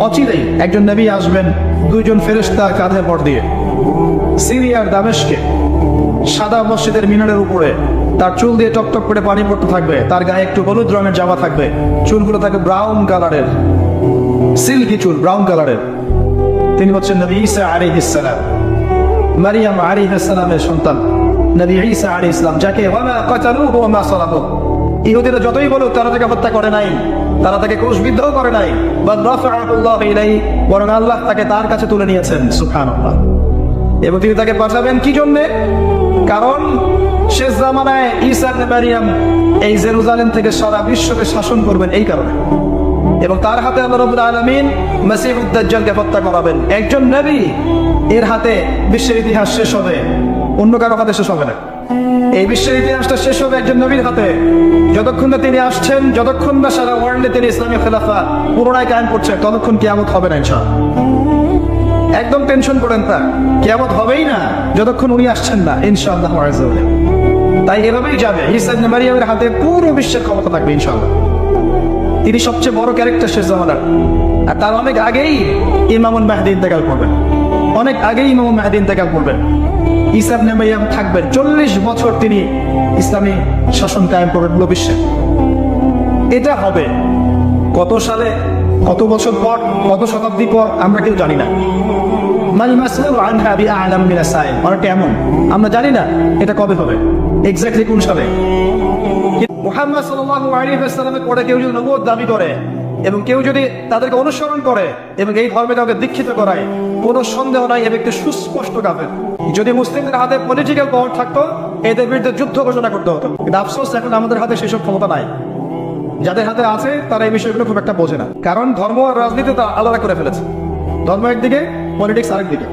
অচিরেই একজন নবী আসবেন, দুইজন ফেরেশতা কাঁধে ভর দিয়ে। সিরিয়ার দামেশকে সাদা মসজিদের মিনারের উপরে তার চুল দিয়ে টকটক করে পানি পড়তে থাকবে, তার গায়ে একটু হলুদ রঙের জামা থাকবে, চুলগুলো থাকবে ব্রাউন কালারের, সিল্কি চুল ব্রাউন কালারের। তিনি হচ্ছেন নবী ঈসা আলাইহিস সালাম, মারিয়াম আলাইহিস সালামের সন্তান নবী ঈসা আলাইহিস সালাম, যাকে ওয়ামা কাতালুহু ওয়ামা সালাবুহু, ইহুদিরা যতই বলুক তারা তাকে হত্যা করে নাই, তারা তাকে ক্রুশবিদ্ধও করে নাই, বাল রাফাআহুল্লাহু ইলাইহি, বরং আল্লাহ তাকে তার কাছে তুলে নিয়েছেন। সুবহানাল্লাহ। এবং তিনি তাকে পাঠাবেন কি জন্য? কারণ শেষ জামানায় ঈসা ইবনে মারিয়াম এই জেরুজালেম থেকে সারা বিশ্বকে শাসন করবেন এই কারণে, এবং তার হাতে আল্লাহ রাব্বুল আলামিন মসিহুদ দাজ্জালকে হত্যা করাবেন। একজন নবী, এর হাতে বিশ্বের ইতিহাস শেষ হবে, অন্য কারো হাতে শেষ হবে না। এই বিশ্বের ইতিহাসটা শেষ হবে একজন নবীর হাতে। যতক্ষণ না তিনি আসছেন, যতক্ষণ না সারা ওয়ার্ল্ডে তিনি ইসলামী খেলাফা পুনরায় কায়েম করছেন, ততক্ষণ কিয়ামত হবে না ইনশাআল্লাহ। একদম টেনশন করেন না, কিয়ামত হবেই না যতক্ষণ উনি আসছেন না ইনশাআল্লাহ। তাই এভাবেই যাবে, ঈসা ইবনে মারিয়ামের হাতে পুরো বিশ্বের ক্ষমতা থাকবে ইনশাআল্লাহ। তিনি সবচেয়ে বড় ক্যারেক্টার শেষ জামানার। আর তার অনেক আগেই ইমামুল মাহদী ইন্তেকাল করবেন, অনেক আগেই ইমামুল মাহদী ইন্তেকাল করবেন। ঈসা ইবনে মারিয়াম থাকবেন 40 বছর, তিনি ইসলামী শাসন কায়েম করবেন পুরো বিশ্বে। এটা হবে কত সালে, কত বছর পর, কত শতাব্দী পর আমরা কেউ জানি না। মাল মাসউল আনহা বিআলাম মিনাস সাইল, অনেকটা এমন আমরা জানি না এটা কবে হবে, এক্স্যাক্টলি কোন সালে। মুহাম্মদ সাল্লাল্লাহু আলাইহি ওয়াসাল্লামের পরে কেউ যদি নবুয়ত দাবি করে এবং কেউ যদি তাদেরকে অনুসরণ করে এবং এই ধর্মে কাউকে দীক্ষিত করায়, কোনো সন্দেহ নাই এ ব্যক্তি সুস্পষ্ট কাফের। যদি মুসলিমদের হাতে পলিটিক্যাল পাওয়ার থাকতো, এদের বিরুদ্ধে যুদ্ধ ঘোষণা করতে হতো, কিন্তু আফসোস এখন আমাদের হাতে সেসব ক্ষমতা নাই। যাদের হাতে আছে তারা এই বিষয়গুলো খুব একটা বোঝে না, কারণ ধর্ম আর রাজনীতি তা আলাদা করে ফেলেছে। ধর্ম একদিকে, পলিটিক্স আরেকদিকে।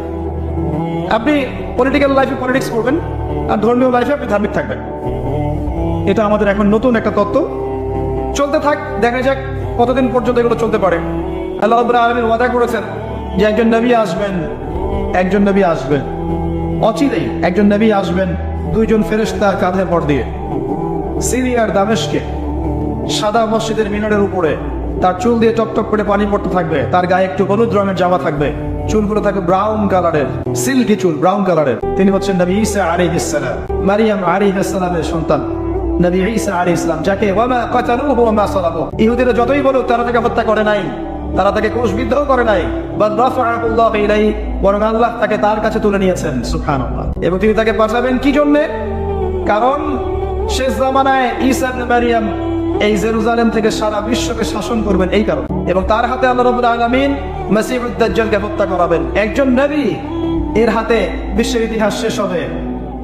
আপনি পলিটিক্যাল লাইফে পলিটিক্স করবেন আর ধর্মীয় লাইফে আপনি ধার্মিক থাকবেন। এটা আমাদের এখন নতুন একটা তত্ত্ব। চলতে থাক, দেখা যাক কতদিন পর্যন্ত এগুলো চলতে পারে। আল্লাহ রাব্বুল আলামিন ওয়াদা করেছেন যে একজন নবী আসবেন, একজন নবী আসবেন, অচিরেই একজন নবী আসবেন, দুইজন ফেরেশতা কাঁধে ভর দিয়ে। সিরিয়ার দামেশকে সাদা মসজিদের মিনারের উপরে তার চুল দিয়ে টকটক করে পানি পড়তে থাকবে, তার গায়ে একটু হলুদ রঙের জামা থাকবে, চুলগুলো থাকবে ব্রাউন কালারের, সিল্কি চুল ব্রাউন কালারের। তিনি হচ্ছেন নবী ঈসা আলাইহিস সালাম, মারিয়াম আলাইহিস সালামের সন্তান নবী ঈসা আলাইহিস সালাম, যাকে ওয়ামা কাতালুহু ওয়ামা সালাবুহু, ইহুদিরা যতই বলুক তারা তাকে হত্যা করে নাই, তারা তাকে ক্রুশবিদ্ধও করে নাই, বাল রাফাআহুল্লাহু ইলাইহি, বরং আল্লাহ তাকে তার কাছে তুলে নিয়েছেন। সুবহানাল্লাহ। এবং তিনি তাকে পাঠাবেন কি জন্য? কারণ শেষ জামানায় ঈসা ইবনে মারিয়াম এই জেরুজালেম থেকে সারা বিশ্বকে শাসন করবেন এই কারণে, এবং তার হাতে আল্লাহ রাব্বুল আলামিন মসিহুদ দাজ্জালকে হত্যা করাবেন। একজন নবী, এর হাতে বিশ্বের ইতিহাস শেষ হবে,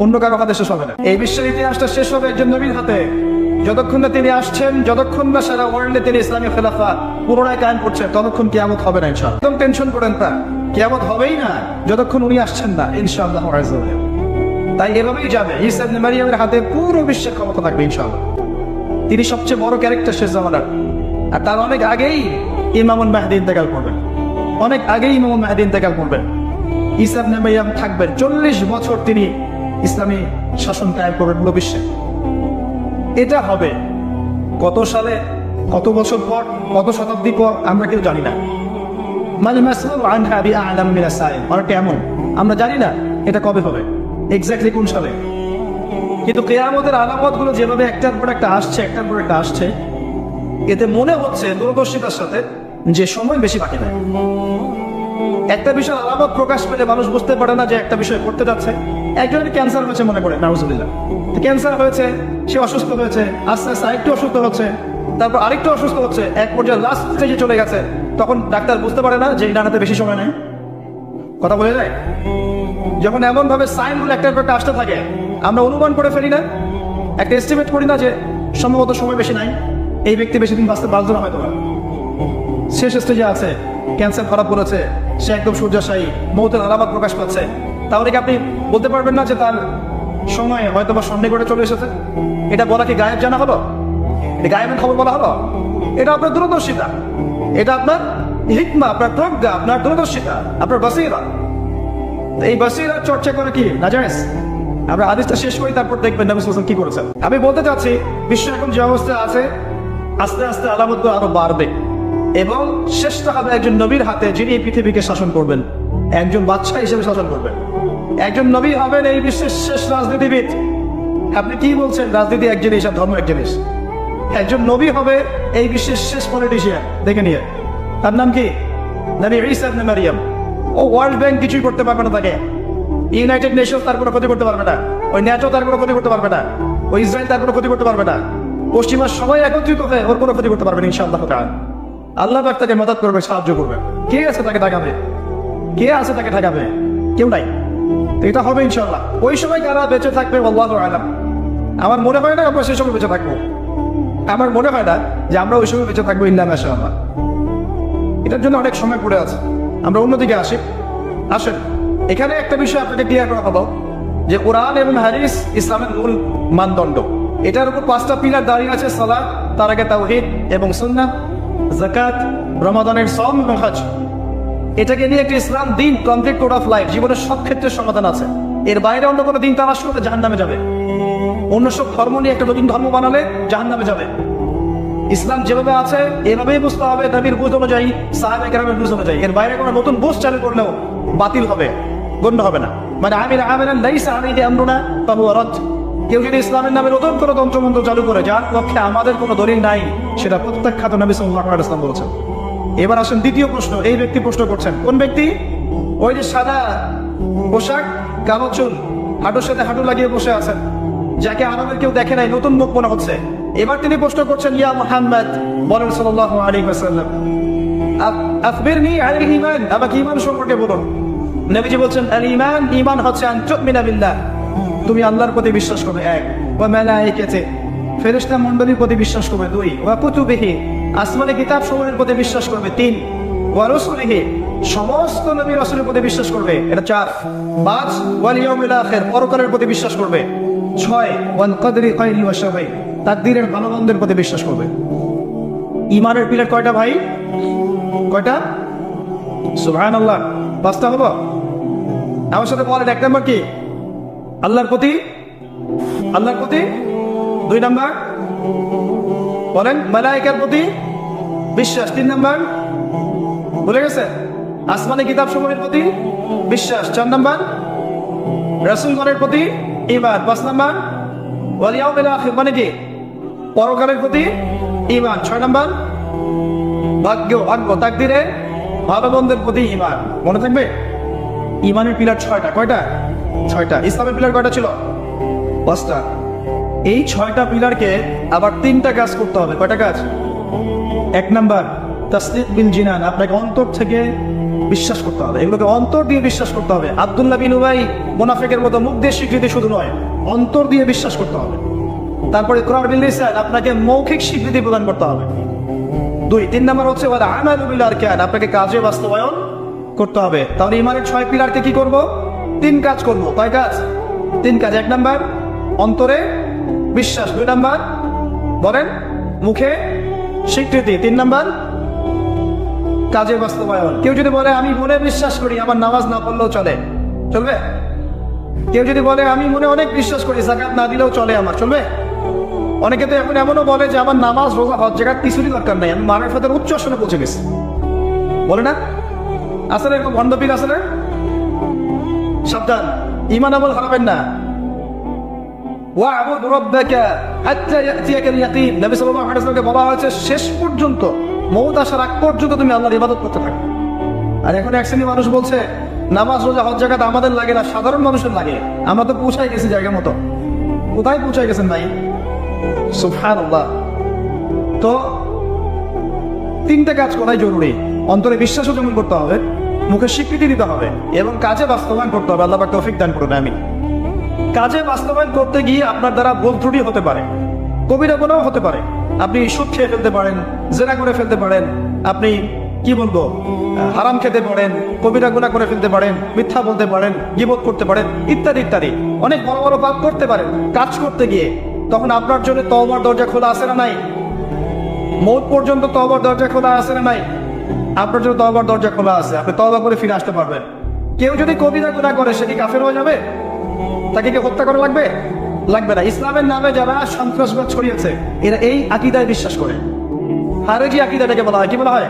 অন্য কারো হাতে শেষ হবে না। এই বিশ্বের ইতিহাসটা শেষ হবে একজন নবীর হাতে। যতক্ষণ না তিনি আসছেন, যতক্ষণ না সারা ওয়ার্ল্ডে তিনি ইসলামী খেলাফা পুনরায় কায়েম করছেন, ততক্ষণ কিয়ামত হবে না ইনশাআল্লাহ। একদম টেনশন করেন না, কিয়ামত হবেই না যতক্ষণ উনি আসছেন না ইনশাআল্লাহ। তাই এভাবেই যাবে, ঈসা ইবনে মারিয়ামের হাতে পুরো বিশ্বের ক্ষমতা থাকবে ইনশাআল্লাহ। তিনি সবচেয়ে বড় ক্যারেক্টার শেষ জামানার। আর তার অনেক আগেই ইমামুল মাহদী ইন্তেকাল করবেন, অনেক আগেই ইমামুল মাহদী ইন্তেকাল করবেন। ঈসা ইবনে মারিয়াম থাকবেন 40 বছর, তিনি ইসলামী শাসন কায়েম করবেন পুরো বিশ্বে। এটা হবে কত সালে, কত বছর পর, কত শতাব্দী পর আমরা কেউ জানি না। মাল মাসউল আনহা বিআলাম মিনাস সাইল, অনেকটা এমন আমরা জানি না এটা কবে হবে, এক্স্যাক্টলি কোন সালে। কিন্তু কিয়ামতের আলামতগুলো যেভাবে একটার পর একটা আসছে, একটার পর একটা আসছে, এতে মনে হচ্ছে দূরদর্শিতার সাথে যে সময় বেশি বাকি নাই। একটা বিষয় আলামত প্রকাশ পেলে মানুষ বুঝতে পারে না যে একটা বিষয় করতে যাচ্ছে। একজনের ক্যান্সার হয়েছে মনে করে, নাউজুবিল্লাহ, ক্যান্সার হয়েছে, সে অসুস্থ হয়েছে, আস্তে আস্তে আরেকটু অসুস্থ হচ্ছে, তারপর আরেকটু অসুস্থ হচ্ছে, এক পর্যায়ে লাস্ট স্টেজে চলে গেছে। তখন ডাক্তার বুঝতে পারে না যে এই ডানাতে বেশি সময় নেই। কথা বলে যায়, যখন এমন ভাবে সাইনগুলো একটার পর একটা আসতে থাকে, আমরা অনুমান করে ফেলি না, একটা এস্টিমেট করি না যে সম্ভবত সময় বেশি নাই, এই ব্যক্তি বেশি দিন বাঁচবে না হয়তো, শেষ স্টেজে আছে, ক্যান্সার ধরা পড়েছে, সে একদম শয্যাশায়ী, মৌতের আলামত প্রকাশ পাচ্ছে। তাহলে কি আপনি বলতে পারবেন না যে তার সময় হয়তো বা সন্দেহ করে চলে এসেছে? এটা বলা কি গায়েব জানা হলো? এটা গায়েবের খবর বলা হলো? এটা আপনার দূরদর্শিতা, এটা আপনার হিকমা, আপনার প্রজ্ঞা, আপনার দূরদর্শিতা, আপনার বাসীরা। এই বাসীরা চর্চা করে কি নাজায়েজ? আমরা হাদিসটা শেষ করি, তারপর দেখবেন নবী সাল্লাল্লাহু আলাইহি ওয়াসাল্লাম কি করেছেন। আমি বলতে চাচ্ছি, বিশ্ব এখন যে অবস্থা আছে, আস্তে আস্তে আলামতগুলো আরো বাড়বে। এবং শেষটা হবে একজন নবীর হাতে, যিনি এই পৃথিবীকে শাসন করবেন, একজন বাদশা হিসেবে শাসন করবেন। একজন নবী হবেন এই বিশ্বের শেষ রাজনীতিবিদ। আপনি কি বলছেন? রাজনীতি এক জিনিস আর ধর্ম এক জিনিস। একজন নবী হবে এই বিশ্বের শেষ পলিটিশিয়ান। দেখে নিয়ে তার নাম কি? নবী ঈসা ইবনে মারইয়াম। ও ওয়ার্ল্ড ব্যাংক কিছুই করতে পারবে না তাকে, ইউনাইটেড নেশনস তার কোনো ক্ষতি করতে পারবে না, ওই ন্যাটো তার কোনো ক্ষতি করতে পারবে না, ওই ইসরায়েল তার কোনো ক্ষতি করতে পারবে না, পশ্চিমা সবাই একত্রিত হয়ে ওর কোনো ক্ষতি করতে পারবে না ইনশাআল্লাহ তাআলা। আল্লাহ পাক তাকে মদদ করবে, সাহায্য করবে। কে আছে তাকে ঠেকাবে? কে আছে তাকে ঠেকাবে? কেউ নাই। তো এটা হবে ইনশাআল্লাহ। ওই সময় কারা বেঁচে থাকবে আল্লাহু আ'লাম। আমার মনে হয় না আমরা সেই সময় বেঁচে থাকবো। আমার মনে হয় না যে আমরা ওই সময় বেঁচে থাকবো ইল্লা মাশাআল্লাহ। এটার জন্য অনেক সময় পড়ে আছে। আমরা অন্যদিকে আসেন। এখানে একটা বিষয় আপনাকে ক্লিয়ার করা হলো যে কোরআন এবং হাদিস ইসলামের মূল মানদণ্ড। এটার উপর 5টা পিলার দাঁড়িয়ে আছে: সালাত, তার আগে তাওহীদ এবং সুন্নাহ, যাকাত, রমাদানের সওম এবং হজ। এটাকে নিয়ে একটা ইসলাম দিন, কমপ্লিট কোড অফ লাইফ, জীবনের সব ক্ষেত্রে সমাধান আছে। এর বাইরে অন্য কোনো দিন তালাশ করলে জাহান্নামে যাবে। অন্য সব ধর্ম নিয়ে একটা নতুন ধর্ম বানালে জাহান্নামে যাবে। ইসলাম যেভাবে আছে এভাবেই বুঝতে হবে, নবীর বুঝ অনুযায়ী, সাহাবায়ে কেরামের বুঝ অনুযায়ী। এর বাইরে কোনো নতুন বুঝ চালু করলেও বাতিল হবে, গণ্য হবে না। মানে আমির আমিরান লাইসা আলাইহি আমরুনা ফাহুয়া রাদ। কেউ যদি ইসলামের নামে নতুন কোনো তন্ত্রমন্ত্র চালু করে যার পক্ষে আমাদের কোনো দলিল নাই, সেটা প্রত্যাখ্যাত নবী সাল্লাল্লাহু আলাইহি ওয়াসাল্লাম বলেছেন। এবার আসেন দ্বিতীয় প্রশ্ন। এই ব্যক্তি প্রশ্ন করছেন, কোন ব্যক্তি? ওই যে সাদা পোশাক, কালো চুল, হাঁটুর সাথে হাঁটু লাগিয়ে বসে আছেন, যাকে আরবের কেউ দেখে নাই, নতুন মুখ মনে হচ্ছে। এবার তিনি প্রশ্ন করছেন, ইয়া মুহাম্মদ, বলেন সাল্লাল্লাহু আলাইহি ওয়াসাল্লাম, আখবিরনি আনিল ঈমান, আমাকে ঈমান সম্পর্কে বলুন। নবীজি বলছেন, আল ঈমান, ঈমান হচ্ছে আন তুমিনা বিল্লাহ, তুমি আল্লাহর প্রতি বিশ্বাস করবে, 1, ওয়া মালাইকাতি, ফেরেশতা মণ্ডলীর প্রতি বিশ্বাস করবে, 2, ওয়া কুতুবিহি, আসমানি কিতাব সমূহের প্রতি বিশ্বাস করবে, 3, ওয়া রাসূলিহি, সমস্ত নবী রাসূলের প্রতি বিশ্বাস করবে, এটা 4, 5, ওয়াল ইয়াউমিল আখির, পরকালের প্রতি বিশ্বাস করবে, 6, ওয়াল কদরি খায়রি ওয়া শাররি, তাকদীরের ভালো মন্দের প্রতি বিশ্বাস করবে। ঈমানের পিলার কয়টা ভাই? কয়টা? সুবহানাল্লাহ, 5টা হলো। আমার সাথে বলেন, 1 নাম্বার কি? আল্লাহর প্রতি 2 নাম্বার বলেন মালায়েকার প্রতি বিশ্বাস, 3 নাম্বার ভুলে গেছে, আসমানি কিতাব সমূহের প্রতি বিশ্বাস, 4 নাম্বার রাসূলগণের প্রতি ঈমান, 5 নাম্বার ওয়াল ইয়াউমিল আখির, মানে কি? পরকালের প্রতি ঈমান, 6 নাম্বার ভাগ্য, তাকদীরে ভালো মন্দের প্রতি ঈমান। মনে থাকবে? ঈমানের পিলার 6টা। কয়টা? 6টা। ইসলামের পিলার কয়টা ছিল? 5টা। এই 6টা পিলারকে আবার 3টা কাজ করতে হবে। কয়টা কাজ? 1 নাম্বার তাসদীক বিল জিনান, আপনাকে অন্তর থেকে বিশ্বাস করতে হবে, এগুলোকে অন্তর দিয়ে বিশ্বাস করতে হবে। আব্দুল্লাহ বিন উবাই মুনাফিকের মতো মুখ দিয়ে স্বীকৃতি শুধু নয়, অন্তর দিয়ে বিশ্বাস করতে হবে। তারপরে ইকরার বিল লিসান, আপনাকে মৌখিক স্বীকৃতি প্রদান করতে হবে। 2, 3 নাম্বার হচ্ছে ওয়াল আমালু বিল আরকান, আপনাকে কাজে বাস্তবায়ন করতে হবে। তাহলে ঈমানের 6 পিলারকে কি করব? 3 কাজ করব। কয় কাজ? 3 কাজ। 1 নাম্বার অন্তরে বিশ্বাস, 2 নাম্বার বলেন মুখে স্বীকৃতি, 3 নাম্বার কাজে বাস্তবায়ন। কেউ যদি বলে আমি মনে বিশ্বাস করি, আমার নামাজ না পড়লেও চলবে? কেউ যদি বলে আমি মনে অনেক বিশ্বাস করি, যাকাত না দিলেও চলে, আমার চলবে? অনেকে তো এখন এমনও বলে যে আমার নামাজ, রোজা, হজ, যাকাত কিছুরই দরকার নাই, আমি মারিফাতের উচ্চ আসনে পৌঁছে গেছি, বলে না? আসলে এরকম ভণ্ডপীর আছে না? সাবধান, ঈমান আমল হারাবেন না। ওয়া'বুদ রাব্বাকা হাত্তা ইয়াতিয়াকাল ইয়াকিন, নবী সাল্লাল্লাহু আলাইহি ওয়াসাল্লামকে বলা হয়েছে শেষ পর্যন্ত, মওত আসার আগ পর্যন্ত তুমি আল্লাহর ইবাদত করতে থাকো। আর এখন এক শ্রেণীর মানুষ বলছে নামাজ, রোজা, হজ, যাকাত আমাদের লাগে না, সাধারণ মানুষের লাগে। আমরা তো পৌঁছাই গেছি জায়গা মতো। কোথায় পৌঁছাই গেছেন ভাই? সুবহানাল্লাহ। তো 3টা কাজ করাই জরুরি। অন্তরে বিশ্বাসও যেমন করতে হবে, মুখে স্বীকৃতি দিতে হবে এবং কাজে বাস্তবায়ন করতে হবে। আল্লাহ পাক তৌফিক দান করুন, আমিন। কাজে বাস্তবায়ন করতে গিয়ে আপনার দ্বারা ভুল ত্রুটি হতে পারে, কবিরা গুনাহ হতে পারে। আপনি সুদ খেয়ে ফেলতে পারেন, জেনা করে ফেলতে পারেন, আপনি কি বলবো হারাম খেতে পারেন, কবিরা গুনাহ করে ফেলতে পারেন, মিথ্যা বলতে পারেন, গীবত করতে পারেন, ইত্যাদি ইত্যাদি অনেক বড় বড় পাপ করতে পারেন কাজ করতে গিয়ে। তখন আপনার জন্য তওবার দরজা খোলা আছে না নাই? মওত পর্যন্ত তওবার দরজা খোলা আছে না নাই? আপনার জন্য তওবার দরজা খোলা আছে, আপনি তওবা করে ফিরে আসতে পারবেন। কেউ যদি কবিরা গুনাহ করে, সে কি কাফের হয়ে যাবে? তাকে কি হত্যা করা লাগবে না। ইসলামের নামে যারা সন্ত্রাসবাদ ছড়িয়েছে, এরা এই আকীদায় বিশ্বাস করে। খারেজি আকীদাটাকে বলা হয়, কি বলা হয়?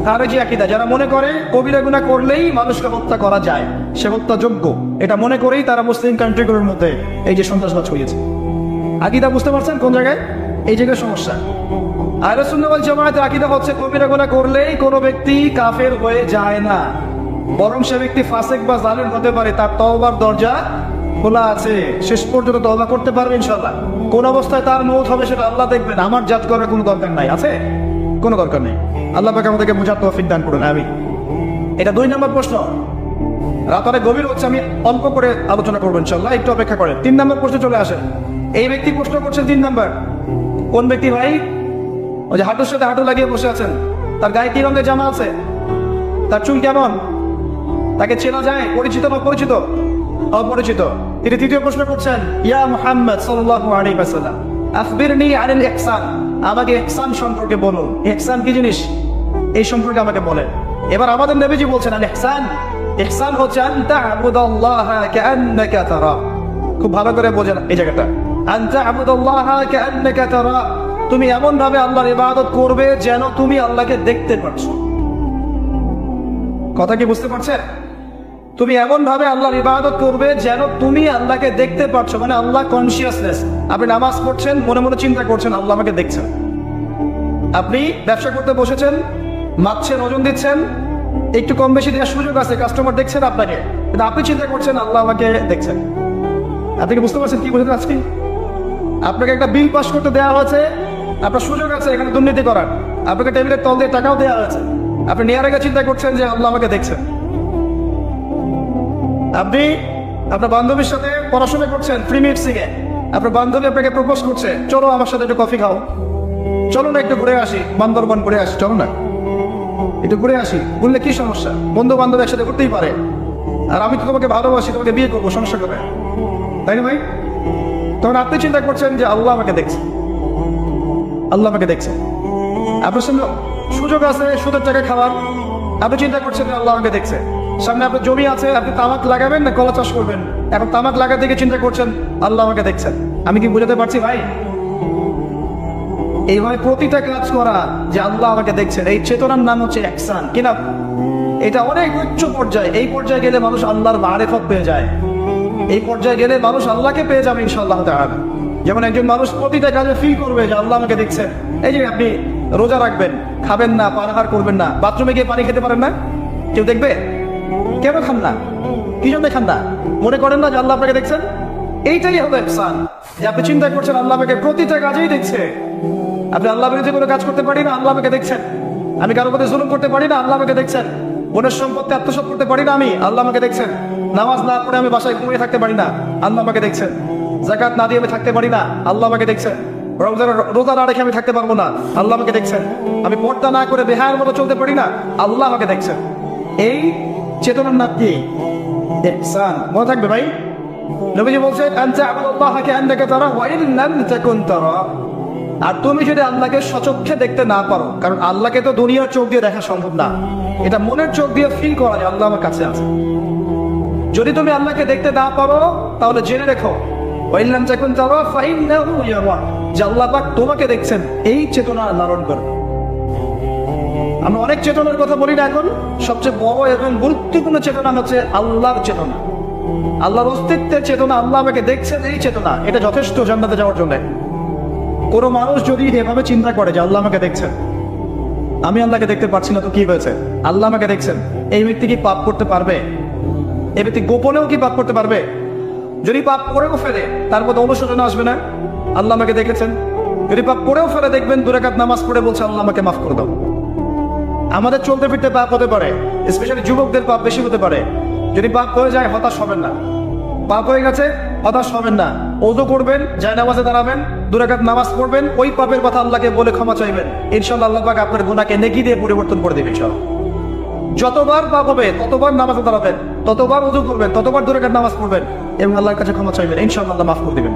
খারেজি আকীদা। যারা মনে করে কবিরা গুনাহ করলেই মানুষকে হত্যা করা যায়, সে হত্যাযোগ্য, এটা মনে করেই তারা মুসলিম কান্ট্রিগুলোর মধ্যে এই যে সন্ত্রাসবাদ ছড়িয়েছে। আকীদা বুঝতে পারছেন কোন জায়গায়? এই জায়গায় সমস্যা। আহলে সুন্নাহ ওয়াল জামায়াতের আকীদা হচ্ছে কবিরা গুনাহ করলেই কোনো ব্যক্তি কাফের হয়ে যায় না, বরং সে ব্যক্তি ফাসিক বা জালেম হতে পারে, তার তওবার দরজা খোলা আছে, শেষ পর্যন্ত তওবা করতে পারবে ইনশাআল্লাহ। কোন অবস্থায় তার মওত হবে সেটা আল্লাহ দেখবেন, আমার জাত করার কোনো দরকার নাই। আছে? কোনো দরকার নেই। আল্লাহ পাক আমাদেরকে বোঝার তৌফিক দান করুন, আমিন। এটা 2 নম্বর প্রশ্ন। রাত অনেক গভীর হচ্ছে, আমি অল্প করে আলোচনা করবো ইনশাআল্লাহ, একটু অপেক্ষা করেন। 3 নম্বর প্রশ্ন চলে আসে। এই ব্যক্তি প্রশ্ন করছেন 3 নম্বর। কোন ব্যক্তি ভাই? ওই যে হাঁটুর সাথে হাঁটু লাগিয়ে বসে আছেন, তার গায়ে কি রঙের জামা আছে? তার চুল কেমন? তাকে চেনা যায়? পরিচিত বা পরিচিত? অপরিচিত। তিনি তৃতীয় প্রশ্ন করছেন, ইয়া মুহাম্মদ সাল্লাল্লাহু আলাইহি ওয়াসাল্লাম আখবিরনি আনিল ইহসান, আমাকে ইহসান সম্পর্কে বলুন। ইহসান কি জিনিস এই সম্পর্কে আমাকে বলেন। এবার আমাদের নবীজি বলছেন, আল ইহসান, ইহসান হচ্ছে আন তা'বুদাল্লাহা কাআন্নাকা তারা। খুব ভালো করে বোঝেন এই জায়গাটা। আন তা'বুদাল্লাহা কাআন্নাকা তারা, তুমি এমন ভাবে আল্লাহর ইবাদত করবে যেন তুমি আল্লাহকে দেখতে পাচ্ছো। কথা কি বুঝতে পারছেন? তুমি এমন ভাবে আল্লাহর ইবাদত করবে যেন তুমি আল্লাহকে দেখতে পাচ্ছ, মানে আল্লাহ কনসিয়াসনেস। আপনি নামাজ পড়ছেন, মনে মনে চিন্তা করছেন আল্লাহ আমাকে দেখছেন। আপনি ব্যবসা করতে বসেছেন, মাপছেন, ওজন দিচ্ছেন, একটু কম বেশি দেওয়ার সুযোগ আছে, কাস্টমার দেখছেন আপনাকে, কিন্তু আপনি চিন্তা করছেন আল্লাহ আমাকে দেখছেন। আপনি কি বুঝতে পারছেন কি বুঝতে পারছি? আপনাকে একটা বিল পাস করতে দেওয়া হয়েছে, আপনার সুযোগ আছে এখানে দুর্নীতি করার, আপনাকে টেবিলের তল দিয়ে টাকাও দেওয়া হয়েছে, আপনি নেওয়ার আগে চিন্তা করছেন যে আল্লাহ আমাকে দেখছেন। আপনি আপনার বান্ধবীর সাথে পড়াশোনা করছেন, ফ্রি মিটসিং এ আপনার বান্ধবী আপনাকে প্রপোজ করছে, চলো আমার সাথে একটু কফি খাও, চলো না একটু ঘুরে আসি, বান্দরবান ঘুরে আসি, চলো না একটু ঘুরে আসি। বললে কি সমস্যা? বন্ধু বান্ধব একসাথে করতেই পারে। আর আমি তো তোমাকে ভালোবাসি, তোমাকে বিয়ে করবো, সমস্যা করে, তাই না ভাই? তখন আপনি চিন্তা করছেন যে আল্লাহ আমাকে দেখছে, আল্লাহ আমাকে দেখছে। আপনার সামনে সুযোগ আছে সুদের টাকা খাওয়ার, আপনি চিন্তা করছেন যে আল্লাহ আমাকে দেখছে। সামনে আপনার জমি আছে, আপনি তামাক লাগাবেন না কলা চাষ করবেন, এখন তামাক লাগাতে গিয়ে চিন্তা করছেন আল্লাহ আমাকে দেখছেন। আমি কি বুঝাতে পারছি ভাই? এইভাবে প্রতিটা কাজ করা যে আল্লাহ আমাকে দেখছেন, এই চেতনার নাম হচ্ছে ইহসান। কিনা এটা অনেক উচ্চ পর্যায়ে। এই পর্যায়ে গেলে মানুষ আল্লাহর মারিফত পেয়ে যায়, এই পর্যায়ে গেলে মানুষ আল্লাহকে পেয়ে যাবে ইনশাআল্লাহ তাআলা। যেমন একজন মানুষ প্রতিটা কাজে ফিল করবে যে আল্লাহ আমাকে দেখছেন। এই যে আপনি রোজা রাখবেন, খাবেন না, পানাহার করবেন না, বাথরুমে গিয়ে পানি খেতে পারেন না, কেউ দেখবে? কেন খান না? কি জন্য খান না? মনে করেন না যে আল্লাহ আপনাকে দেখছেন? এইটাই হলো ইহসান, যে আপনি চিন্তা করছেন আল্লাহ আমাকে প্রতিটা কাজেই দেখছে। আপনি আল্লাহ বিরুদ্ধে কোনো কাজ করতে পারি না, আল্লাহ আমাকে দেখছেন। আমি কারোর প্রতি জুলুম করতে পারি না, আল্লাহ আমাকে দেখছেন। বোনের সম্পত্তি আত্মসাৎ করতে পারি না আমি, আল্লাহ আমাকে দেখছেন। নামাজ না পড়ে আমি বাসায় ঘুমিয়ে থাকতে পারি না, আল্লাহ আমাকে দেখছেন। যাকাত না দিয়ে আমি থাকতে পারি না, আল্লাহ আমাকে দেখছেন। রোজা না রেখে আমি থাকতে পারবো না, আল্লাহ আমাকে দেখছেন। আমি পর্দা না করে বেহায়ার মতো চলতে পারি না, আল্লাহ আমাকে দেখছেন। এই চেতনার নাম কি? ইহসান। মনে থাকবে ভাই, নবীজি বলছেন আনতা আবুদাল্লাহা কাআন্নাকা তারা ওয়া ইন লাম তাকুন তারা। আর তুমি যদি আল্লাহকে সচক্ষে দেখতে না পারো, কারণ আল্লাহকে তো দুনিয়ার চোখ দিয়ে দেখা সম্ভব না, এটা মনের চোখ দিয়ে ফিল করা যায় আল্লাহ আমার কাছে আছে। যদি তুমি আল্লাহকে দেখতে না পারো তাহলে জেনে রেখো ওয়া ইন লাম তাকুন তারা ফাইন্নাহু ইয়ারা, যে আল্লাহ পাক তোমাকে দেখছেন। এই চেতনা লালন করো। আমরা অনেক চেতনার কথা বলি না, এখন সবচেয়ে বড় এবং গুরুত্বপূর্ণ চেতনা হচ্ছে আল্লাহর চেতনা, আল্লাহর অস্তিত্বের চেতনা। আল্লাহ আমাকে দেখছেন, এই চেতনা, এটা যথেষ্ট জান্নাতে যাওয়ার জন্য। কোন মানুষ যদি এভাবে চিন্তা করে যে আল্লাহ আমাকে দেখছেন, আমি আল্লাহকে দেখতে পাচ্ছি না, তো কি হয়েছে? আল্লাহ আমাকে দেখছেন, এই ব্যক্তি কি পাপ করতে পারবে? এই ব্যক্তি গোপনেও কি পাপ করতে পারবে? যদি পাপ করেও ফেলে তার মধ্যে অনুশোচনা আসবে না? আল্লাহ আমাকে দেখেছেন। যদি পাপ করেও ফেলে দেখবেন 2 রাকাত নামাজ পড়ে বলছে আল্লাহ আমাকে মাফ করে দাও। আমাদের চলতে ফিরতে পাপ হতে পারে, স্পেশালি যুবকদের পাপ বেশি হতে পারে। যদি পাপ হয়ে যায় হতাশ হবেন না, পাপ হয়ে গেছে হতাশ হবেন না। ওযু করবেন, জায়নামাজে দাঁড়াবেন, 2 রাকাত নামাজ পড়বেন, ওই পাপের কথা আল্লাহকে বলে ক্ষমা চাইবেন, ইনশাআল্লাহ আল্লাহ পাক আপনার গুনাহকে নেকি দিয়ে পরিবর্তন করে দেবেন ইনশাআল্লাহ। যতবার পাপ হবে ততবার নামাজে দাঁড়াবেন, ততবার ওযু করবেন, ততবার 2 রাকাত নামাজ পড়বেন এবং আল্লাহর কাছে ক্ষমা চাইবেন, ইনশাআল্লাহ আল্লাহ মাফ করে দিবেন।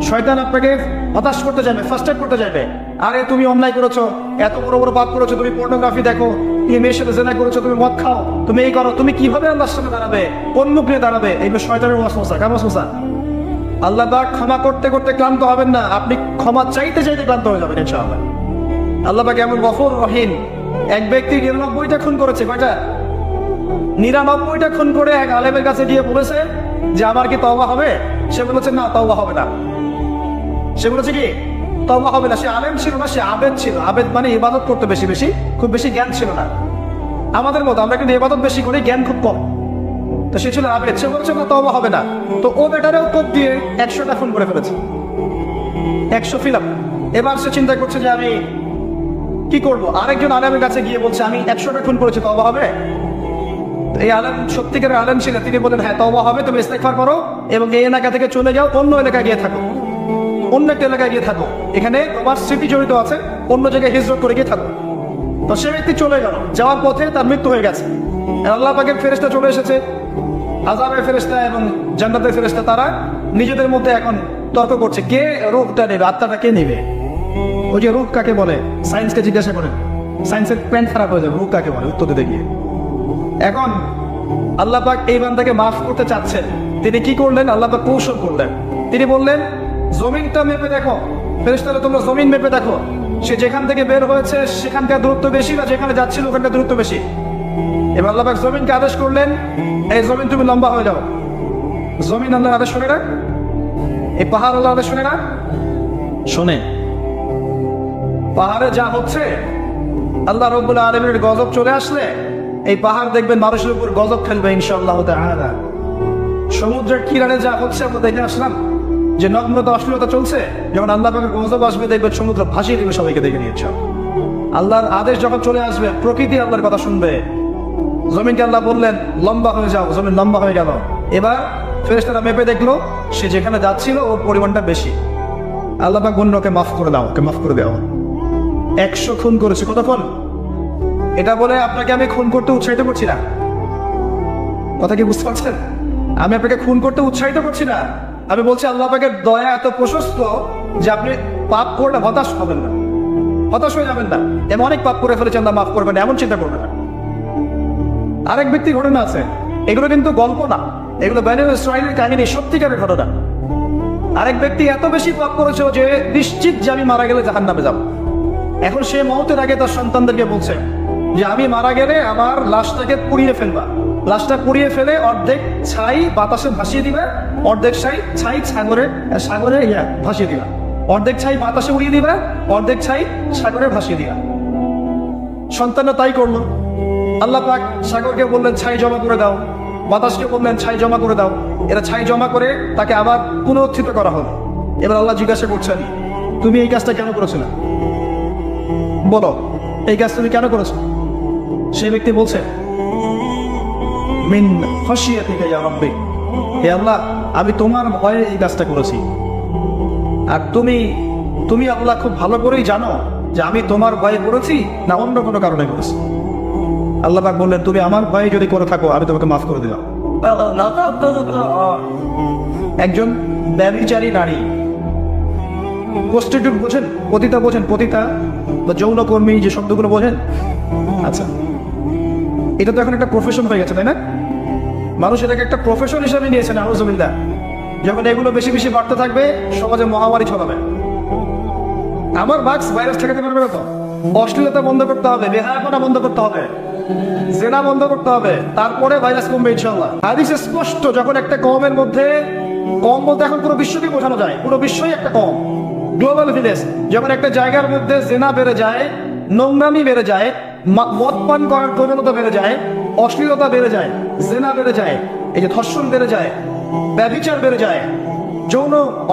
শয়তান আপনাকে হতাশ করতে যাবে, ফার্স্ট্রেট করতে যাবে। আরে তুমি অন্যায় করেছো, এত বড় বড় পাপ করেছো, তুমি পর্নোগ্রাফি দেখো, তুমি মেয়ের সাথে জেনা করেছো, তুমি মদ খাও, তুমি এই করো, তুমি কিভাবে আল্লাহর সামনে দাঁড়াবে, কোন মুখ নিয়ে দাঁড়াবে? এইবার শয়তানের ওয়াসওয়াসা, কেমন ওয়াসওয়াসা? আল্লাহ পাক ক্ষমা করতে করতে ক্লান্ত হবেন না, আপনি ক্ষমা চাইতে চাইতে ক্লান্ত হয়ে যাবেন ইনশাআল্লাহ। আল্লাহ পাক এমন গফুর রহিম। এক ব্যক্তি 99টা খুন করেছে, কয়টা? 99টা খুন করে এক আলেমের কাছে গিয়ে বলেছে যে আমার কি তওবা হবে? সে বলেছে না, তওবা হবে না। সে বলেছে কি তওবা হবে না। সে আলেম ছিল না, সে আবেদ ছিল। আবেদ মানে ইবাদত করতে বেশি বেশি, খুব বেশি জ্ঞান ছিল না। আমাদের মতো আমরা কিন্তু ইবাদত বেশি করি, জ্ঞান খুব কম। তো সে ছিল আবেদ, সে বলছে না তওবা হবে না। তো ও বেটারেও কোপ দিয়ে 100টা খুন করে ফেলেছে, 100 ফিলাপ। এবার সে চিন্তা করছে যে আমি কি করব। আরেকজন আলেমের কাছে গিয়ে বলছে আমি 100টা খুন করেছি, তওবা হবে? এই আলেম সত্যিকারের আলেম ছিলেন, তিনি বলেন হ্যাঁ তওবা হবে, তুমি ইস্তেগফার করো এবং এই এলাকা থেকে চলে যাও, অন্য এলাকায় গিয়ে থাকো, অন্য একটা এলাকায় গিয়ে থাকো, এখানে তোমার স্মৃতি জড়িত আছে, অন্য জায়গায় হিজরত করে গিয়ে থাকো। তো সে ব্যক্তি চলে গেল, যাওয়ার পথে তার মৃত্যু হয়ে গেছে। আল্লাহ পাকের ফেরেশতা চলে এসেছে, আযাবের ফেরেশতা এবং জান্নাতের ফেরেশতা, তারা নিজেদের মধ্যে এখন তর্ক করছে কে রূহটা নেবে, আত্মাটা কে নেবে। ওই যে রূহ কাকে বলে, সায়েন্সকে জিজ্ঞাসা করেন, সায়েন্সের প্যান্ট খারাপ হয়ে যাবে, রূহ কাকে বলে উত্তর দিতে গিয়ে। এখন আল্লাহ পাক এই বান্দাকে মাফ করতে চাচ্ছেন, তিনি কি করলেন? আল্লাহ পাক কৌশল করলেন। তিনি বললেন জমিনটা মেপে দেখো, ফেরেশতারা তোমরা জমিন মেপে দেখো, সে যেখান থেকে বের হয়েছে সেখানকার দূরত্ব বেশি না যেখানে যাচ্ছিল ওখানকার দূরত্ব বেশি। এবার আল্লাহ পাক জমিনকে আদেশ করলেন, এই জমিন তুমি লম্বা হয়ে যাও। জমিন আল্লাহর আদেশ শোনে না, এই পাহাড় আল্লাহর আদেশ শোনে না, শোনে। পাহাড়ে যা হচ্ছে, আল্লাহ রাব্বুল আলামিনের গজব চলে আসলে এই পাহাড় দেখবেন মানুষের উপর গজব ফেলবে ইনশাআল্লাহ তাআলা। সমুদ্রের কিনারে যা হচ্ছে আমরা দেখে আসলাম যে নগ্নতা অশ্লীলতা চলছে, যখন আল্লাহ পাকের গজব আসবে দেখবেন সমুদ্র ভাসিয়ে দেবে সবাইকে, দেখে নিয়েছে। আল্লাহর আদেশ যখন চলে আসবে প্রকৃতি আল্লাহর কথা শুনবে। জমিনকে আল্লাহ বললেন লম্বা হয়ে যাও, জমিন লম্বা হয়ে গেল। এবার ফেরেশতারা মেপে দেখলো সে যেখানে যাচ্ছিল ওর পরিমাণটা বেশি। আল্লাহ পাক বললেন ওকে মাফ করে দাও, ওকে মাফ করে দাও। 100 খুন করেছে, কত খুন? এটা বলে আপনাকে আমি খুন করতে উৎসাহিত করছি না, কথা কি বুঝতে পারছেন? আমি আপনাকে খুন করতে উৎসাহিত করছি না। আমি বলছি আল্লাহ পাকের দয়া এত প্রশস্ত যে আপনি পাপ করলে হতাশ হবেন না, হতাশ হয়ে যাবেন না। এমন অনেক পাপ করে ফেলেছেন, আল্লাহ মাফ করবেন এমন চিন্তা করবেন না। আরেক ব্যক্তির ঘটনা আছে, এগুলো কিন্তু গল্প না, এগুলো বনী ইসরাঈলের কাহিনী, সত্যিকারের ঘটনা। আরেক ব্যক্তি এত বেশি পাপ করেছে যে নিশ্চিত যে আমি মারা গেলে জাহান্নামে যাব। এখন সে মওতের আগে তার সন্তানদেরকে বলছে যে আমি মারা গেলে আমার লাশটাকে পুড়িয়ে ফেলবা, লাশটা পুড়িয়ে ফেলে অর্ধেক ছাই বাতাসে ভাসিয়ে দিবে, অর্ধেক ছাই সাগরে ভাসিয়ে দিবা, অর্ধেক ছাই বাতাসে উড়িয়ে দিবা, অর্ধেক ছাই সাগরে ভাসিয়ে দিবা। সন্তানরা তাই করলো। আল্লাহ পাক সাগরকে বললেন ছাই জমা করে দাও, বাতাসকে বললেন ছাই জমা করে দাও। এরা ছাই জমা করে তাকে আবার পুনরুত্থিত করা হলো। এবার আল্লাহ জিজ্ঞাসা করছেন তুমি এই কাজটা কেন করেছো না, বলো এই কাজ তুমি কেন করেছো? সেই ব্যক্তি বলছে মিন খাশিয়াতিকা ইয়া রাব্বি, হে আল্লাহ আমি তোমার ভয়ে এই কাজটা করেছি। আর তুমি আল্লাহ খুব ভালো করেই জানো যে আমি তোমার ভয়ে করেছি না অন্য কোনো কারণে করেছি। আল্লাহ পাক বললেন তুমি আমার ভয়ে যদি করে থাকো আমি তোমাকে মাফ করে দিলাম। একজন ব্যভিচারী নারী, প্রস্টিটিউট বোঝেন, পতিতা বোঝেন, পতিতা বা যৌনকর্মী যে শব্দগুলো বোঝেন? আচ্ছা, এটা তো এখন একটা প্রফেশন হয়ে গেছে, তাই না? মানুষ এটাকে একটা প্রফেশন হিসাবে নিয়েছে। নাউজুবিল্লাহ। যখন এগুলো বেশি বেশি বাড়তে থাকবে সমাজে মহামারী ছড়াবে। আমার ভাইরাস ঠেকাতে পারবে না তো? অশ্লীলতা বন্ধ করতে হবে, বেহায়াপনা বন্ধ করতে হবে, জেনা বন্ধ করতে হবে, তারপরে ভাইরাস কমবে ইনশাআল্লাহ। হাদিসে স্পষ্ট, যখন একটা কমের মধ্যে, কম বলতে এখন পুরো বিশ্বকে বোঝানো যায়, পুরো বিশ্বই একটা কম, গ্লোবাল ভিলেজ। যখন একটা জায়গার মধ্যে জেনা বেড়ে যায়, নোংরামি বেড়ে যায়, মদ পান করার প্রবণতা বেড়ে যায়, অশ্লীলতা বেড়ে যায়, জেনা বেড়ে যায়, এই যে ধর্ষণ বেড়ে যায়, ব্যভিচার বেড়ে যায়,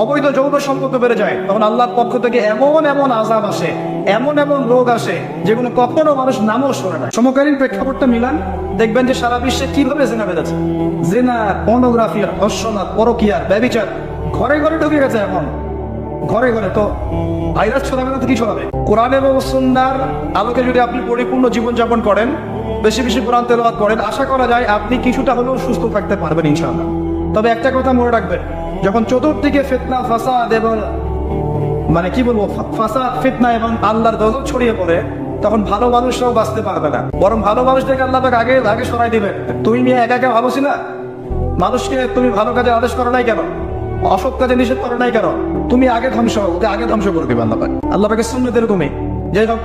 অবৈধ যৌন সম্পর্ক বেড়ে যায়, তখন আল্লাহর পক্ষ থেকে এমন এমন আযাব আসে, এমন এমন রোগ আসে যেগুলো কখনো মানুষ নামও শোনে না। সমকালীন প্রেক্ষাপটটা মিলান, দেখবেন যে সারা বিশ্বে কিভাবে জেনা বেড়েছে। জেনা, পর্নোগ্রাফি, ধর্ষণ, পরকীয়া, ব্যভিচার ঘরে ঘরে ঢুকে গেছে। এখন ঘরে ঘরে তো ভাইরাস ছড়াবে না তো কি ছড়াবে? কোরআন এবং সুন্নাহর আলোকে যদি আপনি পরিপূর্ণ জীবনযাপন করেন, বেশি বেশি কোরআন তেলাওয়াত করেন, আশা করা যায় আপনি কিছুটা হলেও সুস্থ থাকতে পারবেন ইনশাআল্লাহ। তবে একটা কথা মনে রাখবেন, যখন চতুর্দিকে ফিতনা, ফাসাদ এবং ফাসাদ, ফিতনা এবং আল্লাহর গজব ছড়িয়ে পড়ে, তখন ভালো মানুষরাও বাঁচতে পারবে না। বরং ভালো মানুষদেরকে আল্লাহ পাক আগে সরাই দিবেন। তুমি নিয়ে একা একা ভালো ছিল, মানুষকে তুমি ভালো কাজে আদেশ করো নাই কেন, অসৎ কাজে নিষেধ করো নাই কেন? তুমি আগে ধ্বংস, ওকে আগে ধ্বংস করে দিবে আল্লাহ পাক। আল্লাহ পাকের সুন্নাত এরকমই। যাই হোক,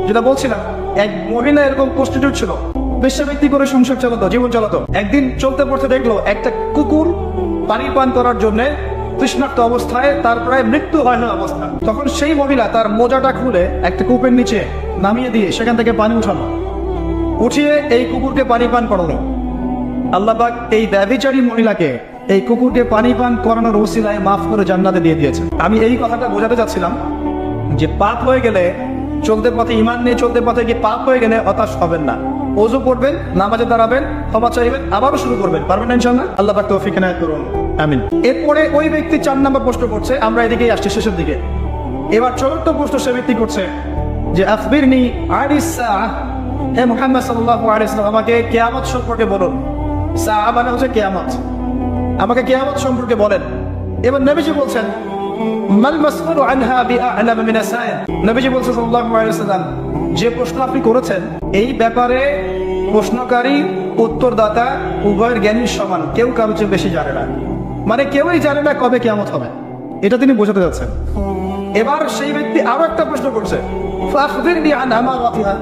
যেটা বলছিলাম, এক মহিলা এরকম প্রস্টিটিউট ছিল, বেশ্যাবৃত্তি করে সংসার চালাতো, জীবন চালাতো। একদিন চলতে পড়তে দেখলো একটা কুকুর পানি পান করার জন্য তৃষ্ণার্ত অবস্থায়, তার প্রায় মৃত্যু হয় না অবস্থা। তখন সেই মহিলা তার মোজাটা খুলে একটা কূপের নিচে নামিয়ে দিয়ে সেখান থেকে পানি উঠানো, উঠিয়ে এই কুকুরকে পানি পান করানো। আল্লাহ পাক এই ব্যভিচারী মহিলাকে এই কুকুরকে পানি পান করানোর ওসিলায় মাফ করে জান্নাতে দিয়ে দিয়েছে। আমি এই কথাটা বোঝাতে চাচ্ছিলাম যে পাপ হয়ে গেলে, চলতে পথে ইমান নিয়ে চলতে পথে গিয়ে পাপ হয়ে গেলে হতাশ হবেন না। ওযু করবেন, নামাজে দাঁড়াবেন, ক্ষমা চাইবেন, আবারও শুরু করবেন। পারবেন না ইনশাআল্লাহ? আল্লাহ পাক তৌফিক এনায়েত করুন, আমিন। এরপরে ওই ব্যক্তি 4 নম্বর প্রশ্ন করছে, আমরা এদিকেই আসছি শেষের দিকে। এবার চতুর্থ প্রশ্ন সে ব্যক্তি করছে যে আখবিরনি আনিস সাআহ, হে মুহাম্মদ সাল্লাল্লাহু আলাইহি ওয়াসাল্লাম, আমাকে কিয়ামত সম্পর্কে বলুন। সাআহ মানে হচ্ছে কিয়ামত, আমাকে কিয়ামত সম্পর্কে বলেন। এবার নবীজি বলছেন, মাল মাসউলু আনহা বিআ'লাম মিন আস-সাইল। নবীজি বলছেন সাল্লাল্লাহু আলাইহি ওয়াসাল্লাম, যে প্রশ্ন আপনি করেছেন এই ব্যাপারে প্রশ্নকারী উত্তরদাতা উভয়ের জ্ঞানীর সমান, কেউ কারো চেয়ে বেশি জানে না। মানে কেউই জানে না কবে কিয়ামত হবে, এটা তিনি বোঝাতে যাচ্ছেন। এবার সেই ব্যক্তি আরো একটা প্রশ্ন করছে, ফাখবিরনি আন আমারাতিহা।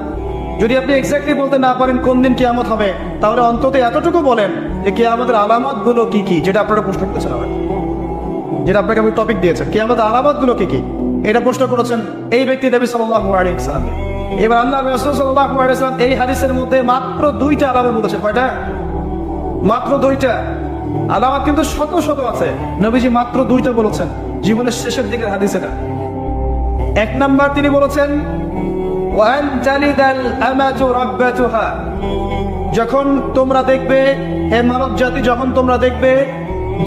যদি আপনি এক্স্যাক্টলি বলতে না পারেন কোন দিন কিয়ামত হবে, তাহলে অন্তত এতটুকু বলেন যে কিয়ামতের আলামত গুলো কি কি, যেটা আপনারা প্রশ্ন করেছেন, যেটা আপনাকে আমি টপিক দিয়েছেন, কিয়ামতের আলামত গুলো কি কি, এটা প্রশ্ন করেছেন এই ব্যক্তি নবী সাল্লাল্লাহু আলাইহি ওয়াসাল্লাম। এবার আল্লাহ রাসূল সাল্লাল্লাহু আলাইহি ওয়াসাল্লাম এই হাদিসের মধ্যে মাত্র 2টা আলামত বলেছেন। কয়টা? মাত্র 2টা আলামত, কিন্তু শত শত আছে। নবীজি মাত্র 2টা বলেছেন জীবনের শেষের দিকের হাদিস এটা। 1 নাম্বার তিনি বলেছেন, ওয়ান তালিদাল আমাতু রাব্বাতুহা। যখন তোমরা দেখবে, হে মানব জাতি, যখন তোমরা দেখবে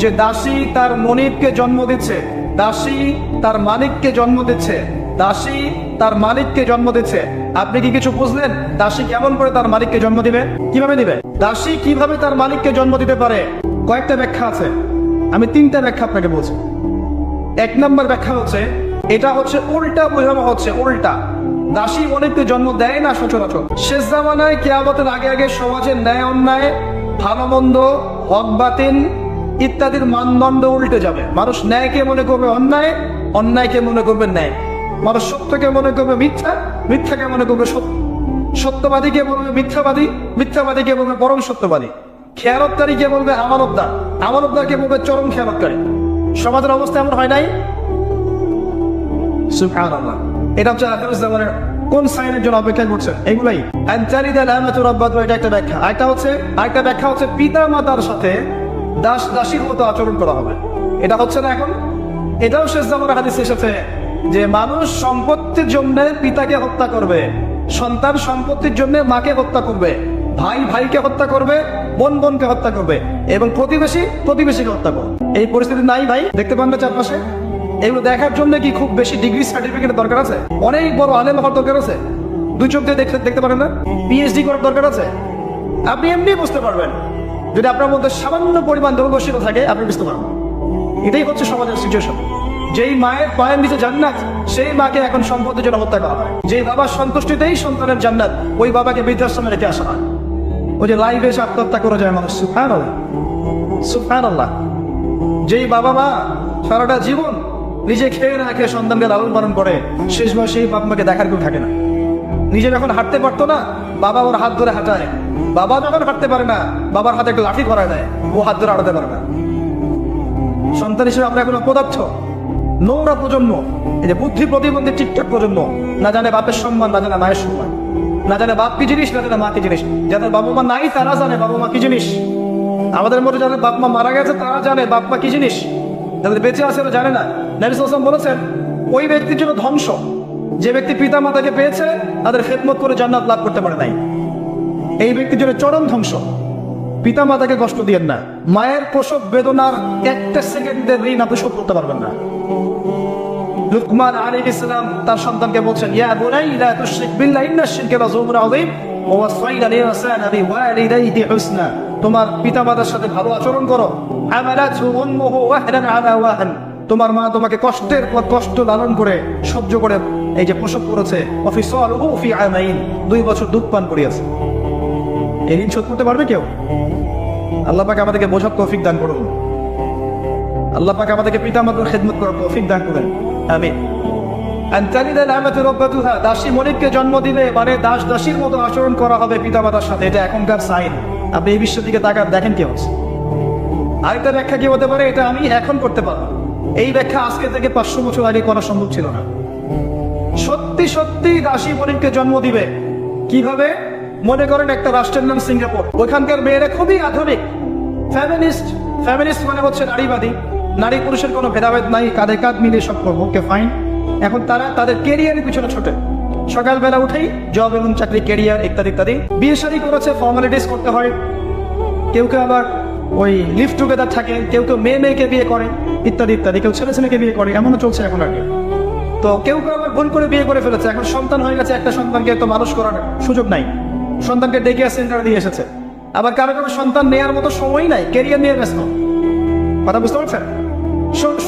যে দাসী তার মনিবকে জন্ম দিচ্ছে, দাসী তার মালিককে জন্ম দিচ্ছে, দাসী তার মালিককে জন্ম দিচ্ছে। আপনি কি কিছু বুঝলেন দাসী কেমন করে তার মালিককে জন্ম দিবে? কিভাবে দিবে? দাসী কিভাবে তার মালিককে জন্ম দিতে পারে? কয়েকটা ব্যাখ্যা আছে, আমি 3টা ব্যাখ্যা আপনাকে বলছি। 1 নম্বর ব্যাখ্যা হচ্ছে, এটা হচ্ছে উল্টা বোঝানো হচ্ছে, উল্টা। দাসী মনিবকে জন্ম দেয় না সচরাচর। শেষ জামানায় কিয়ামতের আগে আগে সমাজের ন্যায় অন্যায়, ভালো মন্দ, হক বাতিল ইত্যাদির মানদণ্ড উল্টে যাবে। মানুষ ন্যায়কে মনে করবে অন্যায়, অন্যায়কে মনে করবে ন্যায়। মানুষ সত্যকে মনে করবে মিথ্যা, মিথ্যাকে মনে করবে সত্য, সত্যবাদীকে বলবে মিথ্যাবাদী, মিথ্যাবাদীকে বলবে পরম সত্যবাদী, খেয়ানতকারীকে বলবে আমানতদার, আমানতদারকে বলবে চরম খেয়ানতকারী। সমাজের অবস্থা এমন হয় নাই? সুবহানাল্লাহ। এটা হচ্ছে আখির জামানের কোন সাইনের জন্য অপেক্ষা করছেন? এগুলাই আনতারিদাল আমাতু রাব্বাতু, এটা একটা ব্যাখ্যা। আরেকটা ব্যাখ্যা হচ্ছে পিতা মাতার সাথে দাস দাসীর মতো আচরণ করা হবে। এটা হচ্ছে না এখন? এটাও শেষ জামানের হাদিসে এসেছে যে মানুষ সম্পত্তির জন্য পিতাকে হত্যা করবে, সন্তান সম্পত্তির জন্য মাকে হত্যা করবে, ভাই ভাইকে হত্যা করবে, বোন বোনকে হত্যা করবে, এবং প্রতিবেশী প্রতিবেশীকে হত্যা করবে। এই পরিস্থিতি নাই ভাই? দেখতে পান না চারপাশে? এগুলো দেখার জন্য কি খুব বেশি ডিগ্রি সার্টিফিকেট দরকার আছে? অনেক বড় আলেম হওয়ার দরকার আছে? 2 চোখ দিয়ে দেখতে পারেন না? পিএইচডি করার দরকার আছে? আপনি এমনি বুঝতে পারবেন যদি আপনার মধ্যে সামান্য পরিমাণ দূরদর্শিতা থাকে, আপনি বুঝতে পারবেন। এটাই হচ্ছে সমাজের সিচুয়েশন। যেই মায়ের পায়ের নিচে জান্নাত, সেই মাকে এখন সম্পত্তির জন্য হত্যা করা হয়। যেই বাবার সন্তুষ্টিতেই সন্তানের জান্নাত, ওই বাবাকে বৃদ্ধাশ্রমে রেখে আসা হয়। ওই যে লাইভে এসে আত্মহত্যা করে যায় মানুষ। সুবহানাল্লাহ, সুবহানাল্লাহ। যেই বাবা মা সারাটা জীবন নিজে খেয়ে না খেয়ে সন্তানকে লালন পালন করে, শেষ বয়সে সেই বাপ মাকে দেখার কেউ থাকে না। নিজে যখন হাঁটতে পারতো না, বাবা ওর হাত ধরে হাঁটায়। বাবা যখন হাঁটতে পারে না, বাবার হাতে একটা লাঠি ধরায় দেয়, ও হাত ধরে হাঁটাতে পারে না। সন্তান হিসেবে আমরা এখন অপদার্থ, নোংরা প্রজন্ম। এই যে বুদ্ধি প্রতিবন্ধী টিকটক প্রজন্ম, না জানে বাপের সম্মান, না জানে মায়ের সম্মান, না জানে বাপ কি জিনিস, না জানে মা কি জিনিস। যাদের বাবা মা নাই তারা জানে বাবা মা কি জিনিস। আমাদের মধ্যে যাদের বাপ মা মারা গেছে তারা জানে বাপ মা কি জিনিস, যাদের বেঁচে আছে ওরা জানে না। নবী সাল্লাল্লাহু আলাইহি ওয়াসাল্লাম বলেছেন, ওই ব্যক্তির জন্য ধ্বংস যে ব্যক্তি পিতা মাতাকে পেয়েছে তাদের খেদমত করে জান্নাত লাভ করতে পারে নাই। এই ব্যক্তির জন্য চরম ধ্বংস। পিতা মাতাকে কষ্ট দিয়েন না। মায়ের প্রসব বেদনার 1টা সেকেন্ডের ঋণ আপনি শোধ করতে পারবেন না। লুকমান আলাইহিস সালাম তার সন্তানকে বলছেন, ইয়া বুনাইয়া লা তুশরিক বিল্লাহি ইন্নাশ শিরকা লাযুলমুন আযীম ওয়া ওয়াসাইনা লিনসানা বিওয়ালিদাইহি হুসনা। তোমার পিতা মাতার সাথে ভালো আচরণ করো। আমালাতহু উম্মুহু ওয়াহনান আলা ওয়াহন। তোমার মা তোমাকে কষ্টের পর কষ্ট লালন করে সহ্য করে এই যে প্রসব করেছে। ওয়াফিসালুহু ফি আমাইন, 2 বছর দুধ পান করিয়েছে। এই ঋণ শোধ করতে পারবে কেউ? আল্লাহ পাক আমাদেরকে বোঝার তৌফিক দান করুন। আল্লাহ পাক আমাদেরকে পিতা মাতার খেদমত করার তৌফিক দান করেন, আমিন। দাসী মনিককে জন্ম দিলে মানে দাস দাসীর মতো আচরণ করা হবে পিতামাতার সাথে, এটা এখনকার সাইন। আপনি এই বিশ্বের দিকে তাকান, দেখেন কি হচ্ছে। আরেকটা ব্যাখ্যা কি হতে পারে, এটা আমি এখন করতে পারবো, এই ব্যাখ্যা আজকে থেকে 500 বছর আগে করা সম্ভব ছিল না। সত্যি সত্যি দাসী মনিককে জন্ম দিবে কিভাবে? মনে করেন একটা রাষ্ট্রের নাম সিঙ্গাপুর, ওইখানকার মেয়েরা খুবই আধুনিক, ফ্যামিনিস্ট। ফ্যামিনিস্ট মানে হচ্ছে নারীবাদী, নারী পুরুষের কোনো ভেদাভেদ নাই, কাঁধে কাঁধ মিলিয়ে সব করবো, ওকে ফাইন। এখন তারা তাদের কেরিয়ারের পিছনে ছোটে, সকালবেলা উঠেই জব এবং চাকরি, কেরিয়ার ইত্যাদি ইত্যাদি। বিয়ে শাদী করেছে, ফর্মালিটিস করতে হয়, কেউ কেউ আবার ওই লিভ টুগেদার থাকে, কেউ কেউ মেয়ে মেয়েকে বিয়ে করে ইত্যাদি ইত্যাদি, কেউ ছেলে ছেলেকে বিয়ে করে, এমনও চলছে এখন আর কি। তো কেউ কেউ আবার ভুল করে বিয়ে করে ফেলেছে, এখন সন্তান হয়ে গেছে, একটা সন্তানকে তো মানুষ করার সুযোগ নাই, সন্তানকে ডে কেয়ার সেন্টারে দিয়ে এসেছে। আবার কারো কারো সন্তান নেওয়ার মতো সময় নাই, কেরিয়ার নিয়ে ব্যস্ত। কথা বুঝতে পারছেন?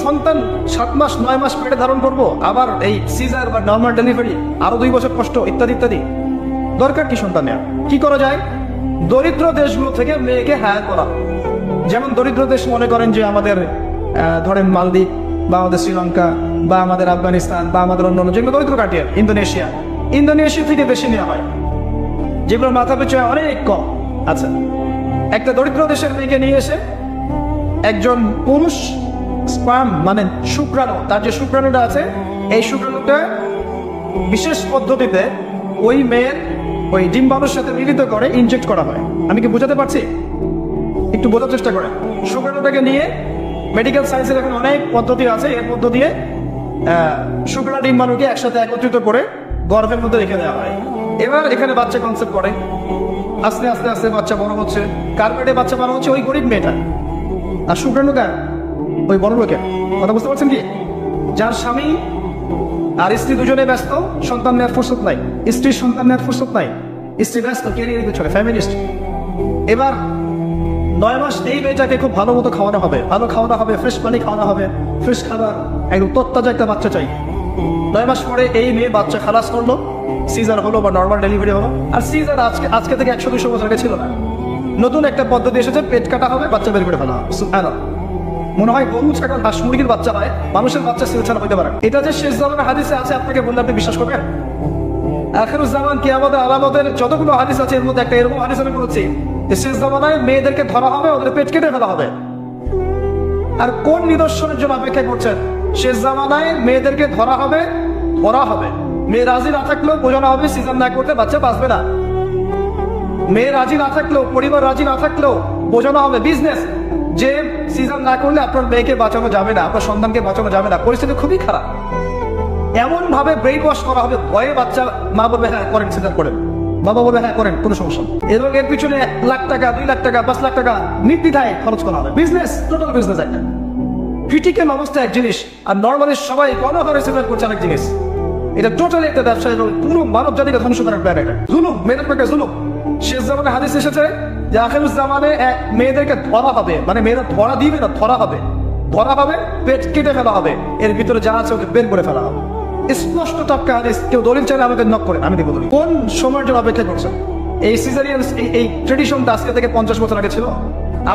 সন্তান 7 মাস 9 মাস পেটে ধারণ করবো, আবার এই সিজার বা নর্মাল ডেলিভারি, আরো 2 বছর কষ্ট ইত্যাদি ইত্যাদি। দরকার কি সন্তান নেওয়া? কি করা যায়? দরিদ্র দেশগুলো থেকে মেয়েকে হায়ার করা। যেমন দরিদ্র দেশ মনে করেন যে আমাদের ধরেন মালদ্বীপ বা আমাদের শ্রীলঙ্কা বা আমাদের আফগানিস্তান বা আমাদের অন্য যেগুলো দরিদ্র কাটিয়ার, ইন্দোনেশিয়া থেকে বেশি নেওয়া হয়, যেগুলো মাথা পিছু অনেক কম। আচ্ছা, একটা দরিদ্র দেশের মেয়েকে নিয়ে এসে একজন পুরুষ স্পার্ম মানে শুক্রাণু, তার যে শুক্রাণুটা আছে, এই শুক্রাণুটা বিশেষ পদ্ধতিতে ওই মেয়ের ওই ডিম্বাণুর সাথে মিলিত করে ইনজেক্ট করা হয়। আমি কি বোঝাতে পারছি? একটু বোঝার চেষ্টা করেন। শুক্রাণুটাকে নিয়ে মেডিকেল সায়েন্সের এখন অনেক পদ্ধতি আছে, এর মধ্য দিয়ে শুক্রাণু ডিম্বাণুকে একসাথে একত্রিত করে গর্ভের মধ্যে রেখে দেওয়া হয়। এবার এখানে বাচ্চা কনসেপ্ট করে, আস্তে আস্তে আস্তে বাচ্চা বড় হচ্ছে। কার পেটে বাচ্চা বড় হচ্ছে? ওই গরিব মেয়েটা। আর শুক্রাণু কার? ওই বড় লোকের। কথা বুঝতে পারছেন কি? যার স্বামী আর স্ত্রী দুজনে ব্যস্ত, সন্তান নেওয়ার ফুরসত নাই, স্ত্রীর সন্তান নেওয়ার ফুরসত নাই, স্ত্রী ব্যস্ত ক্যারিয়ারের পিছনে, ফ্যামিলিস্ট। এবার 9 মাস এই মেয়েটাকে খুব ভালো মতো খাওয়ানো হবে, ভালো খাওয়ানো হবে, ফ্রেশ পানি খাওয়ানো হবে, ফ্রেশ খাবার, একদম তত্তাজা একটা বাচ্চা চাই। 9 মাস পরে এই মেয়ে বাচ্চা খালাস করলো, সিজার হলো বা নর্মাল ডেলিভারি হলো। আর সিজার আজকে থেকে 100-200 বছর আগে ছিল না, নতুন একটা পদ্ধতি এসেছে, পেট কাটা হবে, বাচ্চা বের করে ফেলা হবে। সুবহানাল্লাহ। মনে হয় গরু, ছাগল, হাঁস মুরগির বাচ্চা হয়, মানুষের বাচ্চা সিলছানা হইতে পারে। এটা যে শেষ জামানের হাদিসে আছে, আপনাকে বললে আপনি বিশ্বাস করবেন? আখিরুজ্জামান কিয়ামতের আলামতের যতগুলো হাদিস আছে, এর মধ্যে একটা এরকম হাদিস আমি বলছি যে শেষ জামানায় মেয়েদেরকে ধরা হবে, ওদের পেট কেটে ফেলা হবে। আর কোন নিদর্শনের জন্য অপেক্ষা করছেন? শেষ জামানায় মেয়েদেরকে ধরা হবে, ধরা হবে, মেয়ে রাজি না থাকলেও বোঝানো হবে, সিজন না করতে বাচ্চা বাঁচবে না। মেয়ে রাজি না থাকলেও, পরিবার রাজি না থাকলেও বোঝানো হবে, বিজনেস, যে সিজন না করলে আপনার মেয়েকে বাঁচানো যাবে না, আপনার সন্তানকে বাঁচানো যাবে না, পরিস্থিতি খুবই খারাপ। এমন ভাবে ব্রেইন ওয়াশ করা হবে, ভয়ে বাচ্চা, মা বলবে হ্যাঁ করেন, সিজন করেন, বাবা বলবে হ্যাঁ করেন, কোনো সমস্যা। এবং এর পিছনে 1 লাখ টাকা, 2 লাখ টাকা, 5 লাখ টাকা নির্দ্বিধায় খরচ করা হবে। বিজনেস, টোটাল বিজনেস একটা। ক্রিটিক্যাল অবস্থা এক জিনিস, আর নর্মালি সবাই গণহারে সিজন করছে আরেক জিনিস। এটা টোটালি একটা ব্যবসা এবং পুরো মানব জাতিকে ধ্বংস করার প্ল্যান। এটা জুলুম, মেয়েদের পেটে জুলুম। শেষ জামানে হাদিস এসেছে যে আখিরুজ্জামানে মেয়েদেরকে ধরা হবে, মানে মেয়েরা ধরা দিবে না, ধরা হবে, ধরা হবে, পেট কেটে ফেলা হবে, এর ভিতরে যা আছে ওকে বের করে ফেলা হবে। স্পষ্ট টাটকা হাদিস। কেউ দলিল চাইলে আমাকে নক করেন, আমি দেখবো। কোন সময়ের জন্য অপেক্ষা করছেন? এই সিজারিয়ান এই ট্রেডিশনটা আজকে থেকে 50 বছর আগে ছিল।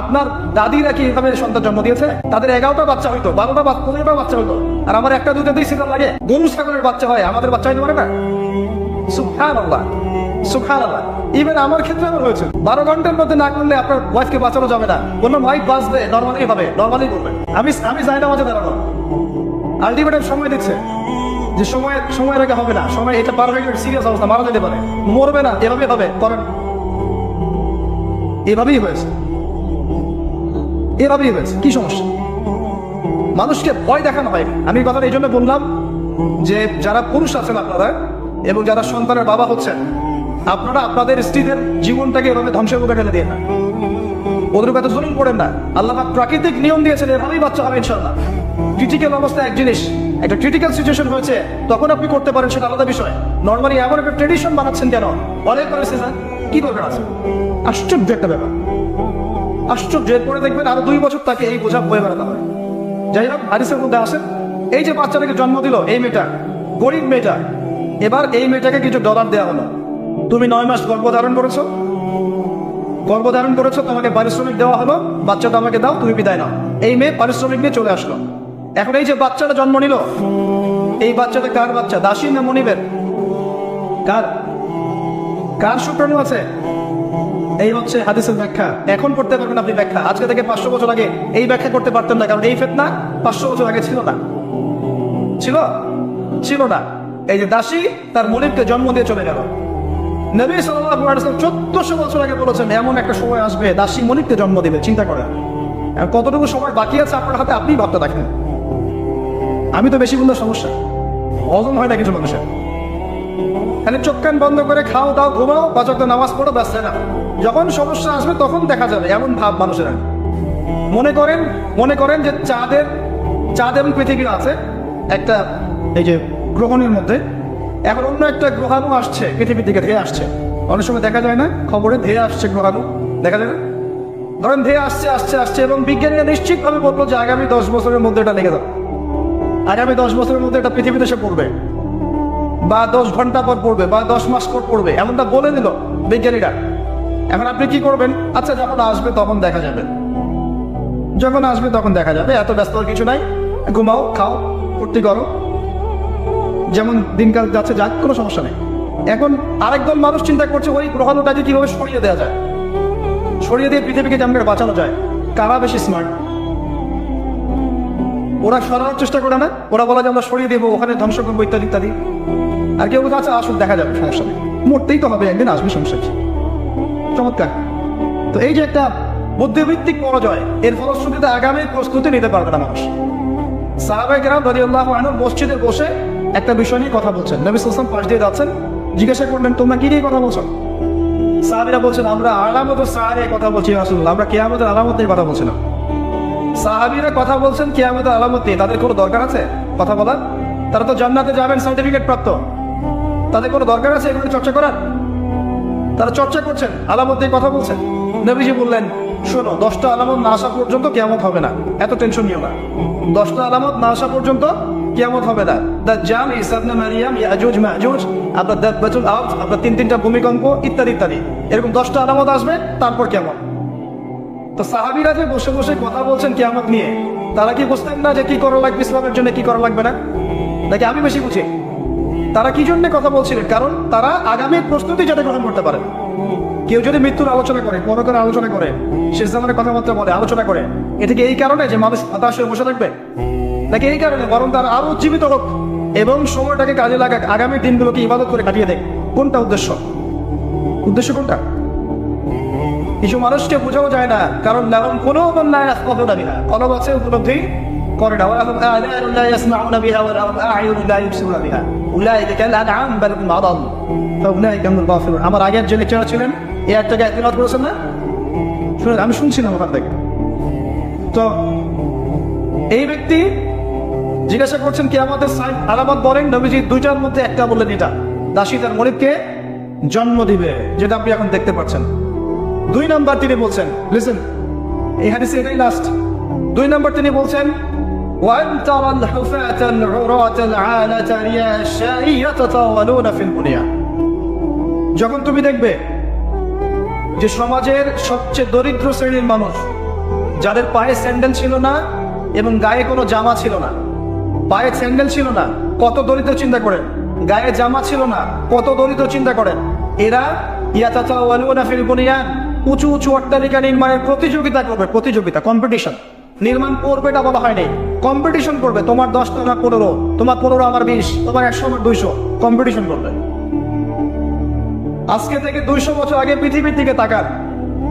আপনার দাদিরা কি এভাবে সন্তান জন্ম দিয়েছে? তাদের 11টা বাচ্চা হইতো, 12টা 15টা বাচ্চা হইতো, আর আমার একটা দুটাতেই সিজার লাগে। গরু ছাগলের বাচ্চা হয়, আমাদের বাচ্চা হইতে পারে না? সুবহানাল্লাহ, সুবহানাল্লাহ। ইভেন আমার ক্ষেত্রে আমার হয়েছে। 12 ঘন্টার মধ্যে না করলে আপনার ওয়াইফকে বাঁচানো যাবে না। কোনো ওয়াইফ বাঁচবে নর্মালি ভাবে, নর্মালি বলবে। আমি যাই না মাঝে দাঁড়ানো, আলটিমেটাম সময় দিচ্ছে যে সময়ের আগে হবে না, সময় এটা পার হয়ে গেলে সিরিয়াস অবস্থা, মারা যেতে পারে, মরবে না, এভাবে হবে, করেন। এভাবেই হয়েছে, এভাবেই হয়েছে। কি সমস্যা? মানুষকে ভয় দেখানো হয়। আমি কথাটা এই জন্য বললাম যে যারা পুরুষ আছেন আপনারা এবং যারা সন্তানের বাবা হচ্ছেন, আপনারা আপনাদের স্ত্রীদের জীবনটাকে এভাবে ধ্বংসের মুখে ঠেলে দিয়ে না, ওদের কাছে জুলুম করেন না। আল্লাহ প্রাকৃতিক নিয়ম দিয়েছেন, এভাবেই বাচ্চা হবে ইনশাআল্লাহ। ক্রিটিক্যাল অবস্থা এক জিনিস, একটা ক্রিটিক্যাল সিচুয়েশন হয়েছে, তখন আপনি করতে পারেন, সেটা আলাদা বিষয়। নর্মালি এমন একটা ট্রেডিশন বানাচ্ছেন কেন? অনেক করেছে, কি দরকার আছে? আশ্চর্য একটা ব্যাপার, আশ্চর্য। এরপরে দেখবেন আরো 2 বছর তাকে এই বোঝা বয়ে বেড়াতে হয়। যাই হোক, হাদিসের মধ্যে আসেন, এই যে বাচ্চাটাকে জন্ম দিল এই মেয়েটা, গরিব মেয়েটা, এবার এই মেয়েটাকে কিছু ডলার দেওয়া হলো। তুমি 9 মাস গর্ভধারণ করেছো, তোমাকে পারিশ্রমিক দেওয়া হলো, বাচ্চাটা আমাকে দাও, তুমি বিদায় নাও। এই মেয়ে পারিশ্রমিক নিয়ে চলে আসলো। এখন এই যে বাচ্চাটা জন্ম নিল, এই বাচ্চাটা কার বাচ্চা? দাসী না মনিবের? কার কার শুক্রাণু আছে? এই হচ্ছে হাদিসের ব্যাখ্যা। এখন করতে পারবেন আপনি ব্যাখ্যা, আজকে থেকে 500 বছর আগে এই ব্যাখ্যা করতে পারতেন না, কারণ এই ফিতনা 500 বছর আগে ছিল না। ছিল না। এই যে দাসী তার মনিবকে জন্ম দিয়ে চলে গেল, নবী সাল্লাল্লাহু আলাইহি ওয়াসাল্লাম 1400 বছর আগে বলেছেন এমন একটা সময় আসবে দাসী মনিবকে জন্ম দিবে। চিন্তা করেন আর কতটুকু সময় বাকি আছে আপনার হাতে, আপনি ভাবতে থাকেন। আমি তো বেশি বললে সমস্যা, হজম হয় না কিছু মানুষের। খালি চোখ কান বন্ধ করে খাও দাও ঘুমাও, 5 ওয়াক্ত নামাজ পড়ো, ব্যাস না। যখন সমস্যা আসবে তখন দেখা যাবে, এমন ভাব মানুষের। মনে করেন যে চাঁদ এবং পৃথিবী আছে একটা এই যে গ্রহণের মধ্যে, এখন অন্য একটা গ্রহাণু আসছে পৃথিবীর দিকে, ধেয়ে আসছে। অনেক সময় দেখা যায় না খবরে, ধেয়ে আসছে গ্রহাণু, দেখা যায় না? ধরেন ধেয়ে আসছে এবং বিজ্ঞানীরা নিশ্চিতভাবে বলবো যে আগামী 10 বছরের মধ্যে এটা লেগে যাবে, আগামী 10 বছরের মধ্যে এটা পৃথিবীতে এসে পড়বে, বা 10 ঘন্টা পর পড়বে, বা 10 মাস পর পড়বে, এমনটা বলে দিল বিজ্ঞানীরা। এখন আপনি কি করবেন? আচ্ছা যখন আসবে তখন দেখা যাবে, এত ব্যস্ত কিছু নাই, ঘুমাও খাও ফুর্তি করো, যেমন দিনকাল যাচ্ছে যাক, কোনো সমস্যা নেই। এখন আরেকদল মানুষ চিন্তা করছে ওই গ্রহাণুটাকে কিভাবে সরিয়ে দেওয়া যায়, সরিয়ে দিয়ে পৃথিবীকে যেমন করে বাঁচানো যায়। কারা বেশি স্মার্ট? ওরা সরানোর চেষ্টা করে না, ওরা বলা যে আমরা সরিয়ে দেবো, ওখানে ধ্বংস করবো ইত্যাদি ইত্যাদি। আর কেউ বলছে আচ্ছা আসুন দেখা যাবে, সমস্যা নেই, মরতেই তো হবে একদিন, আসবে, সমস্যা কি? চমৎকার। তো এই যে একটা বুদ্ধিভিত্তিক পরাজয়, এর ফলশ্রুতিতে আগামী প্রস্তুতি নিতে পারবে না মানুষ। সাহাবায়ে কেরাম রাদিয়াল্লাহু আনহুম মসজিদে বসে একটা বিষয় নিয়ে কথা বলছেন, নবী সাল্লাল্লাহু আলাইহি ওয়াসাল্লাম পাশ দিয়ে যাচ্ছেন, জিজ্ঞাসা করলেন তোমরা কি নিয়ে কথা বলছো? সাহাবীরা বলছেন আমরা আলামতুস সাআ নিয়ে কথা বলছি রাসূলুল্লাহ, আমরা কিয়ামতের আলামত নিয়ে কথা বলছি না। সাহাবীরা কথা বলছেন কিয়ামতের আলামত নিয়ে, তাদের কোনো দরকার আছে কথা বলার? তারা তো জান্নাতে যাবেন সার্টিফিকেট প্রাপ্ত, তাদের কোনো দরকার আছে এগুলো চর্চা করার? তারা চর্চা করছেন, আলামত নিয়ে কথা বলছেন। নবীজি বললেন শোনো, 10টা আলামত না আসা পর্যন্ত কিয়ামত হবে না, এত টেনশন নিও না। 10টা আলামত না আসা পর্যন্ত কিয়ামত হবে না। দাজ্জাল, ঈসা ইবনে মারইয়াম, ইয়াজুজ মাজুজ, আপনার দাব্বাতুল আরদ, আপনার 3টা ভূমিকম্প ইত্যাদি ইত্যাদি, এরকম 10টা আলামত আসবে, তারপর কিয়ামত। তো সাহাবীরা যে বসে বসে কথা বলছেন কিয়ামত নিয়ে, তারা কি বুঝতেন না যে কি করা লাগবে ইসলামের জন্য, কি করা লাগবে না? নাকি আমি বেশি বুঝি? তারা কি জন্য কথা বলছিলেন? কারণ তারা আগামী প্রস্তুতি যাতে গ্রহণ করতে পারে। কেউ যদি মৃত্যুর আলোচনা করে, পরকালের আলোচনা করে, শেষ জামানের কথাবার্তা বলে, আলোচনা করে, এটা কি এই কারণে যে মানুষ হতাশ হয়ে বসে থাকবে? নাকি এই কারণে বরং তারা আরো উজ্জীবিত হোক এবং সময়টাকে কাজে লাগাক, আগামী দিনগুলোকে ইবাদত করে কাটিয়ে দেয়? কোনটা উদ্দেশ্য কোনটা? কিছু মানুষকে বোঝাও যায় না, কারণ কোনো কলব আছে উপলব্ধি করে না। আমার আগের যে লেকচার ছিলেন এই একটাকে একদিন করেছেন না, শুনেন, আমি শুনছিলাম ওখান থেকে। তো এই ব্যক্তি জিজ্ঞাসা করছেন কি আমাদের আলামত বলেন, নবীজি 2টার মধ্যে একটা বললেন, এটা দাসী তার মনিবকে জন্ম দিবে, যেটা আপনি এখন দেখতে পাচ্ছেন। 2 নাম্বার তিনি বলছেন, লিসেন, এই হাদিসে এটাই লাস্ট। 2 নাম্বার তিনি বলছেন وأن ترى الحفاة العراة العالة رياء الشاء يتطاولون في البنيان। যখন তুমি দেখবে যে সমাজের সবচেয়ে দরিদ্র শ্রেণীর মানুষ, যাদের পায়ে স্যান্ডেল ছিল না এবং গায়ে কোনো জামা ছিল না, পায়ে স্যান্ডেল ছিল না, কত দরিদ্র চিন্তা করেন, গায়ে জামা ছিল না, কত দরিদ্র চিন্তা করেন, এরা ইয়াতাতাওয়ালুনা ফিল বুনিয়ান, উঁচু উঁচু অট্টালিকা নির্মাণের প্রতিযোগিতা করবে, কম্পিটিশন। নির্মাণ করবে এটা বলা হয়নি, কম্পিটিশন করবে। তোমার 10টা আমার 15, তোমার 15 আমার 20, তোমার 100 আমার 200, কম্পিটিশন করবে। আজকে থেকে 200 বছর আগে পৃথিবীর দিকে তাকান,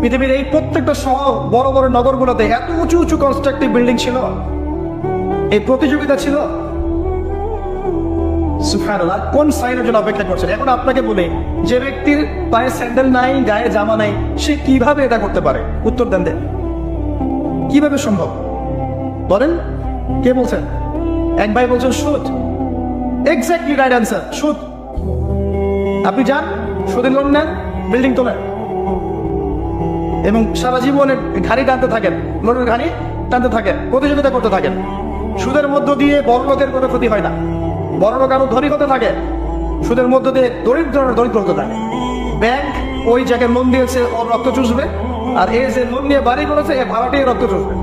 পৃথিবীর এই প্রত্যেকটা শহর, বড় বড় নগরগুলোতে এত উঁচু উঁচু কনস্ট্রাকটিভ বিল্ডিং ছিল, এই প্রতিযোগিতা ছিল। সুবহানাল্লাহ, কোন সাইনের জন্য অপেক্ষা করছেন? এখন আপনাকে বলি, যে ব্যক্তির পায়ে স্যান্ডেল নাই, গায়ে জামা নাই, সে কিভাবে এটা করতে পারে? উত্তর দেন, কিভাবে সম্ভব বলেন? কে বলছেন? এক ভাই বলছেন সুদ। এক্স্যাক্টলি রাইট অ্যান্সার, সুদ। আপনি যান, সুদের লোন নেন, বিল্ডিং তোলেন এবং সারা জীবনে ঘাড়ি টানতে থাকেন, লোনের ঘাড়ি টানতে থাকেন, প্রতিযোগিতা করতে থাকেন। সুদের মধ্য দিয়ে বড় লোকের কোনো ক্ষতি হয় না, বড় লোক আরো ধনী হতে থাকে, সুদের মধ্য দিয়ে দরিদ্র হতে থাকে। ব্যাংক ওই যাকে লোন দিয়েছে ওর রক্ত চুষবে, আর এই যে লোন নিয়ে বাড়ি করেছে এ ভাড়াটিয়ে রক্ত চুষবে,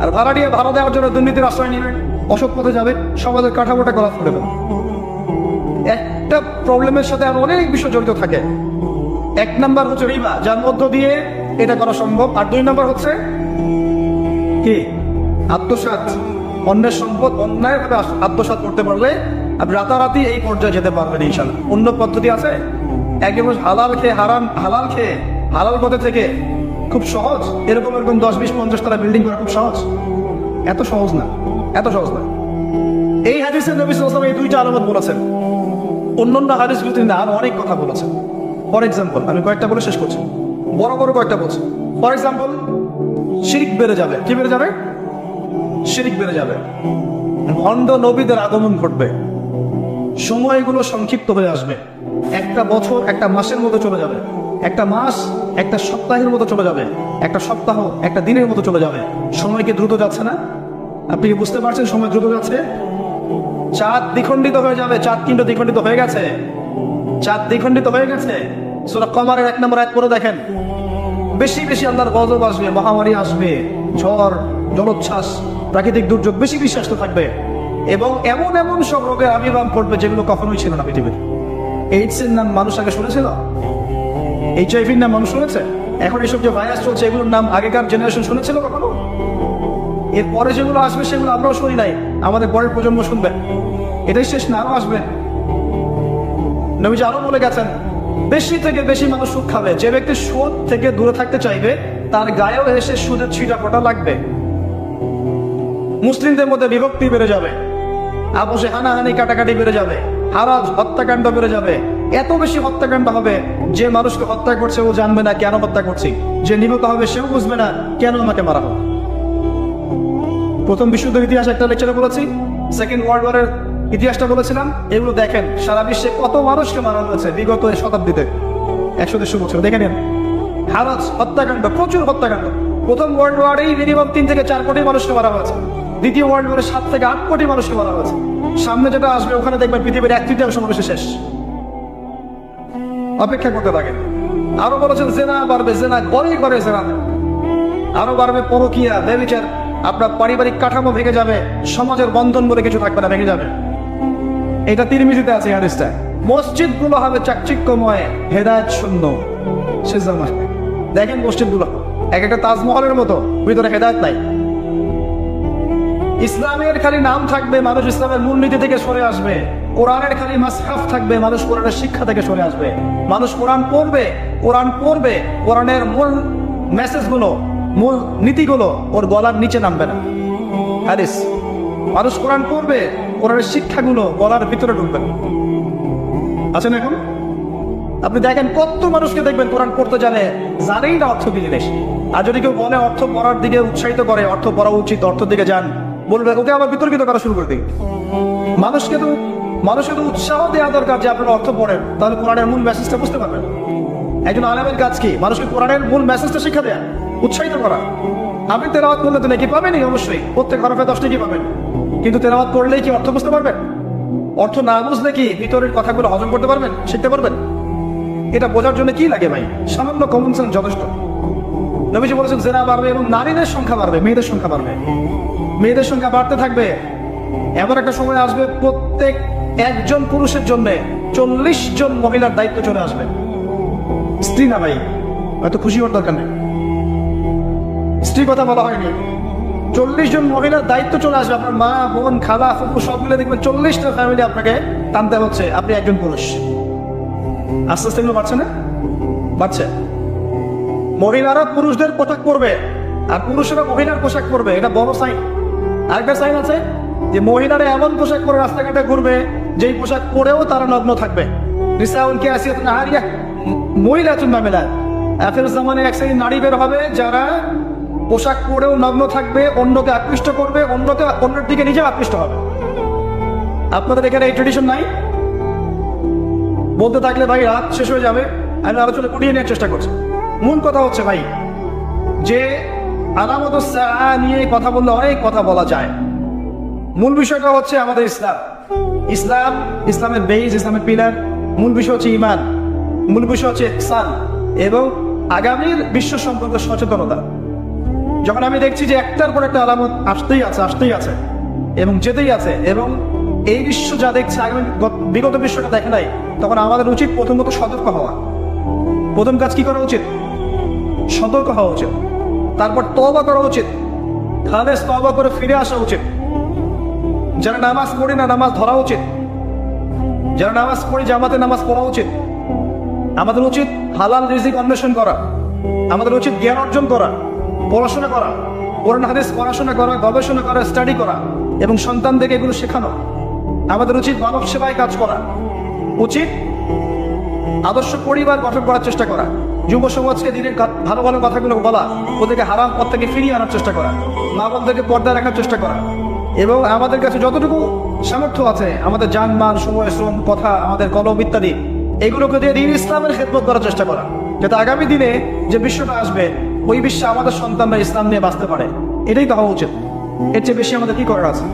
আর ভাড়াটিয়ে ভাড়া দেওয়ার জন্য দুর্নীতির আশ্রয় নেবে। অসৎ পথে যাবে, সমাজের কাঠামোটা গলা করে দেবে। একটা প্রবলেমের সাথে আর অনেক বিষয় জড়িত থাকে। এক নাম্বার হচ্ছে রিবা, যার মধ্য দিয়ে এটা করা সম্ভব। আর দুই নাম্বার হচ্ছে কি? আত্মসাৎ। অন্যের সম্পদ অন্যায়ভাবে আত্মসাৎ করতে পারলে আপনি রাতারাতি এই পর্যায়ে যেতে পারবেন ইনশাল্লাহ। অন্য পদ্ধতি আছে? একদম হালাল খেয়ে হালাল পথে থেকে খুব সহজ এরকম 10, 20, 50 তলা বিল্ডিং করা খুব সহজ? এত সহজ না। এই হাদিসে নবী সাল্লাল্লাহু আলাইহি ওয়াসাল্লাম এই দুইটা আলামত বলেছেন। অন্যান্য হাদিসগুলোতে আরো অনেক কথা বলেছেন। ফর এক্সাম্পল, আমি কয়েকটা বলে শেষ করছি, বড় কয়েকটা বলছি। ফর এক্সাম্পল, শিরক বেড়ে যাবে। কি বেড়ে যাবে? শিরক বেড়ে যাবে। ভণ্ড নবীদের আগমন ঘটবে। সময়গুলো সংক্ষিপ্ত হয়ে আসবে। একটা বছর একটা মাসের মতো চলে যাবে, একটা মাস একটা সপ্তাহের মতো চলে যাবে, একটা সপ্তাহ একটা দিনের মতো চলে যাবে। সময় কি দ্রুত যাচ্ছে না? আপনি কি বুঝতে পারছেন সময় দ্রুত যাচ্ছে? চাঁদ দ্বিখণ্ডিত হয়ে যাবে। চাঁদ কিন্তু দ্বিখণ্ডিত হয়ে গেছে। সূরা কমারের 1 নম্বর আয়াত পড়ে দেখেন। বেশি আল্লাহর গজব আসবে, মহামারী আসবে, ঝড়, জলোচ্ছ্বাস, প্রাকৃতিক দুর্যোগ বেশি আসতে থাকবে। এবং এমন সব রোগের আবির্ভাব ঘটবে যেগুলো কখনোই ছিল না পৃথিবীর। এইডস এর নাম মানুষ আগে শুনেছিল? HIV-র নাম মানুষ শুনেছে? এখন এসব যে ভাইরাস চলছে এগুলোর নাম আগেকার জেনারেশন শুনেছিল কখনো? এরপরে যেগুলো আসবে সেগুলো আমরাও শুনি নাই, আমাদের পরের প্রজন্ম শুনবে। এটাই শেষ না, আরো আসবে। নবীজি আরো বলে গেছেন, বেশি থেকে বেশি মানুষ সুদ খাবে। যে ব্যক্তি সুদ থেকে দূরে থাকতে চাইবে তার গায়েও এসে সুদের ছিটা ফোটা লাগবে। মুসলিমদের মধ্যে বিভক্তি বেড়ে যাবে, আপোষে হানাহানি কাটাকাটি বেড়ে যাবে, হারাজ হত্যাকাণ্ড বেড়ে যাবে। এত বেশি হত্যাকাণ্ড হবে যে মানুষকে হত্যা করছে ও জানবে না কেন হত্যা করছি, যে নিহত হবে সেও বুঝবে না কেন আমাকে মারা হবে। প্রথম বিশ্বযুদ্ধের ইতিহাস একটা লেকচারে বলেছি, সেকেন্ড ওয়ার্ল্ড ওয়ারের ইতিহাসটা বলেছিলাম। এগুলো দেখেন, সারা বিশ্বে কত মানুষকে মারা হয়েছে বিগত শতাব্দীতে, 100-150 বছর দেখে নেন। হারাজ হত্যাকাণ্ড, প্রচুর হত্যাকাণ্ড। প্রথম ওয়ার্ল্ড ওয়ারেই মিনিমাম 3 থেকে 4 কোটি মানুষকে মারা হয়েছে। দ্বিতীয় ওয়ার্ল্ড ওয়ারে 7 থেকে 8 কোটি মানুষকে মারা হয়েছে। সামনে যেটা আসবে ওখানে দেখবেন পৃথিবীর 1/3 মানুষ শেষ। অপেক্ষা করতে থাকেন। আরো বলেছেন জেনা বাড়বে, জেনা করে জেনা আরো বাড়বে, পরকীয়া, ব্যভিচার। আপনার পারিবারিক কাঠামো ভেঙে যাবে, সমাজের বন্ধন বলে কিছু থাকবে না, ভেঙে যাবে। এটা তিরমিজিতে আছে হাদিসটা। মসজিদ গুলো হবে চাকচিক্যময়, হেদায়েত শূন্য। দেখেন মসজিদ গুলো এক একটা তাজমহলের মতো, ভিতরে হেদায়েত নাই। ইসলামের খালি নাম থাকবে, মানুষ ইসলামের মূলনীতি থেকে সরে আসবে। কোরআনের খালি মাসহাফ থাকবে, মানুষ কোরআনের শিক্ষা থেকে সরে আসবে। মানুষ কোরআন পড়বে, কোরআনের মূল মেসেজ গুলো, মূল নীতিগুলো ওর গলার নিচে নামবে না। হাদিস, মানুষ কোরআন পড়বে, কোরআনের শিক্ষাগুলো গলার ভিতরে ঢুকবে না। আছেন এখন? আপনি দেখেন কত মানুষকে দেখবেন কোরআন পড়তে জানেই না অর্থ কি জিনিস। আর যদি কেউ বলে অর্থ পড়ার দিকে উৎসাহিত করে, অর্থ পড়া উচিত, অর্থের দিকে যান, বলবে ওকে আবার বিতর্কিত করা শুরু করে দিই। মানুষকে তো উৎসাহ দেওয়া দরকার যে আপনারা অর্থ পড়েন, তাহলে কোরআনের মূল মেসেজটা বুঝতে পারবেন। একজন আলেমের কাজ কি? মানুষকে কোরআনের মূল মেসেজটা শিক্ষা দেয়া, উৎসাহিত করা। আপনি তেলাওয়াত করলে তো নাকি পাবেনই, অবশ্যই প্রত্যেক হরফে 10 নাকি পাবেন। কিন্তু তেলাওয়াত করলেই কি অর্থ বুঝতে পারবেন? অর্থ না বুঝলে কি ভিতরের কথাগুলো হজম করতে পারবেন, শিখতে পারবেন? এটা বোঝার জন্য কি লাগে ভাই? সামান্য কমন সেন্স যথেষ্ট। নবীজি বলেছেন জেনা বাড়বে এবং নারীদের সংখ্যা বাড়বে, মেয়েদের সংখ্যা বাড়বে। মেয়েদের সংখ্যা বাড়তে থাকবে। এমন একটা সময় আসবে প্রত্যেক একজন পুরুষের জন্য 40 জন মহিলার দায়িত্ব চলে আসবে। স্ত্রী না ভাই, হয়তো খুশি হওয়ার দরকার নেই, স্ত্রী কথা বলা হয়নি। 40 জন মহিলার দায়িত্ব চলে আসবে। আপনার মা, বোন, খালা, ফুপু সব মিলে দেখবেন 40টা ফ্যামিলি আপনাকে টানতে হচ্ছে, আপনি একজন পুরুষ। আস্তে আস্তে এগুলো বাড়ছে না? বাড়ছে। মহিলারা পুরুষদের পোশাক পরবে আর পুরুষেরা মহিলার পোশাক পরবে, এটা বড় সাইন। আরেকটা সাইন আছে যে মহিলারা এমন পোশাক পরে রাস্তাঘাটে ঘুরবে যেই পোশাক পরেও তারা নগ্ন থাকবে। মহিলা চুম্বা মেলা আখের জামানে এক শ্রেণীর নারী বের হবে যারা পোশাক পরেও নগ্ন থাকবে, অন্যকে আকৃষ্ট করবে, অন্যের দিকে নিজে আকৃষ্ট হবে। আপনাদের এখানে এই ট্রেডিশন নাই? বলতে থাকলে ভাই রাত শেষ হয়ে যাবে, আমি আলোচনা করিয়ে নেওয়ার চেষ্টা করছি। মূল কথা হচ্ছে ভাই যে আলামত নিয়ে কথা বললে অনেক কথা বলা যায়। মূল বিষয়টা হচ্ছে আমাদের ইসলামের বেইজ, ইসলামের পিলার। মূল বিষয় হচ্ছে ঈমান, মূল বিষয় হচ্ছে ইহসান এবং আগামীর বিশ্ব সম্পর্কে সচেতনতা। যখন আমি দেখছি যে একটার পর একটা আলামত আসতেই আছে, এবং যেতেই আছে। এবং এই বিশ্ব যা দেখছে, আগামী বিগত বিশ্বটা দেখে নাই, তখন আমাদের উচিত প্রথমত সতর্ক হওয়া। প্রথম কাজ কি করা উচিত? সতর্ক হওয়া উচিত। তারপর তওবা করা উচিত, খালেস তওবা করে ফিরে আসা উচিত। যারা নামাজ পড়ি না, নামাজ ধরা উচিত। যারা নামাজ পড়ি, জামাতে নামাজ পড়া উচিত। আমাদের উচিত হালাল রিজিক অন্বেষণ করা। আমাদের উচিত জ্ঞান অর্জন করা, পড়াশোনা করা, কোরআন হাদিস পড়াশোনা করা, গবেষণা করা, স্টাডি করা এবং সন্তানদেরকে এগুলো শেখানো। আমাদের উচিত মানব সেবায় কাজ করা। উচিত আদর্শ পরিবার গঠন করার চেষ্টা করা। যুব সমাজকে দিনের ভালো ভালো কথাগুলো বলা, ওদেরকে হারাম পথ থেকে ফিরিয়ে আনার চেষ্টা করা, মা বোনদেরকে পর্দায় রাখার চেষ্টা করা। এবং আমাদের কাছে যতটুকু সামর্থ্য আছে, আমাদের জানমাল, সময়, শ্রম, কথা, আমাদের কলম ইত্যাদি, এগুলোকে দিয়ে দিন ইসলামের খেদমত করার চেষ্টা করা, যাতে আগামী দিনে যে বিশ্বটা আসবে, ওই বিশ্বে আমাদের সন্তানরা ইসলাম নিয়ে বাঁচতে পারে। এটাই তো হওয়া উচিত। এর চেয়ে বেশি আমাদের কি করার আছে?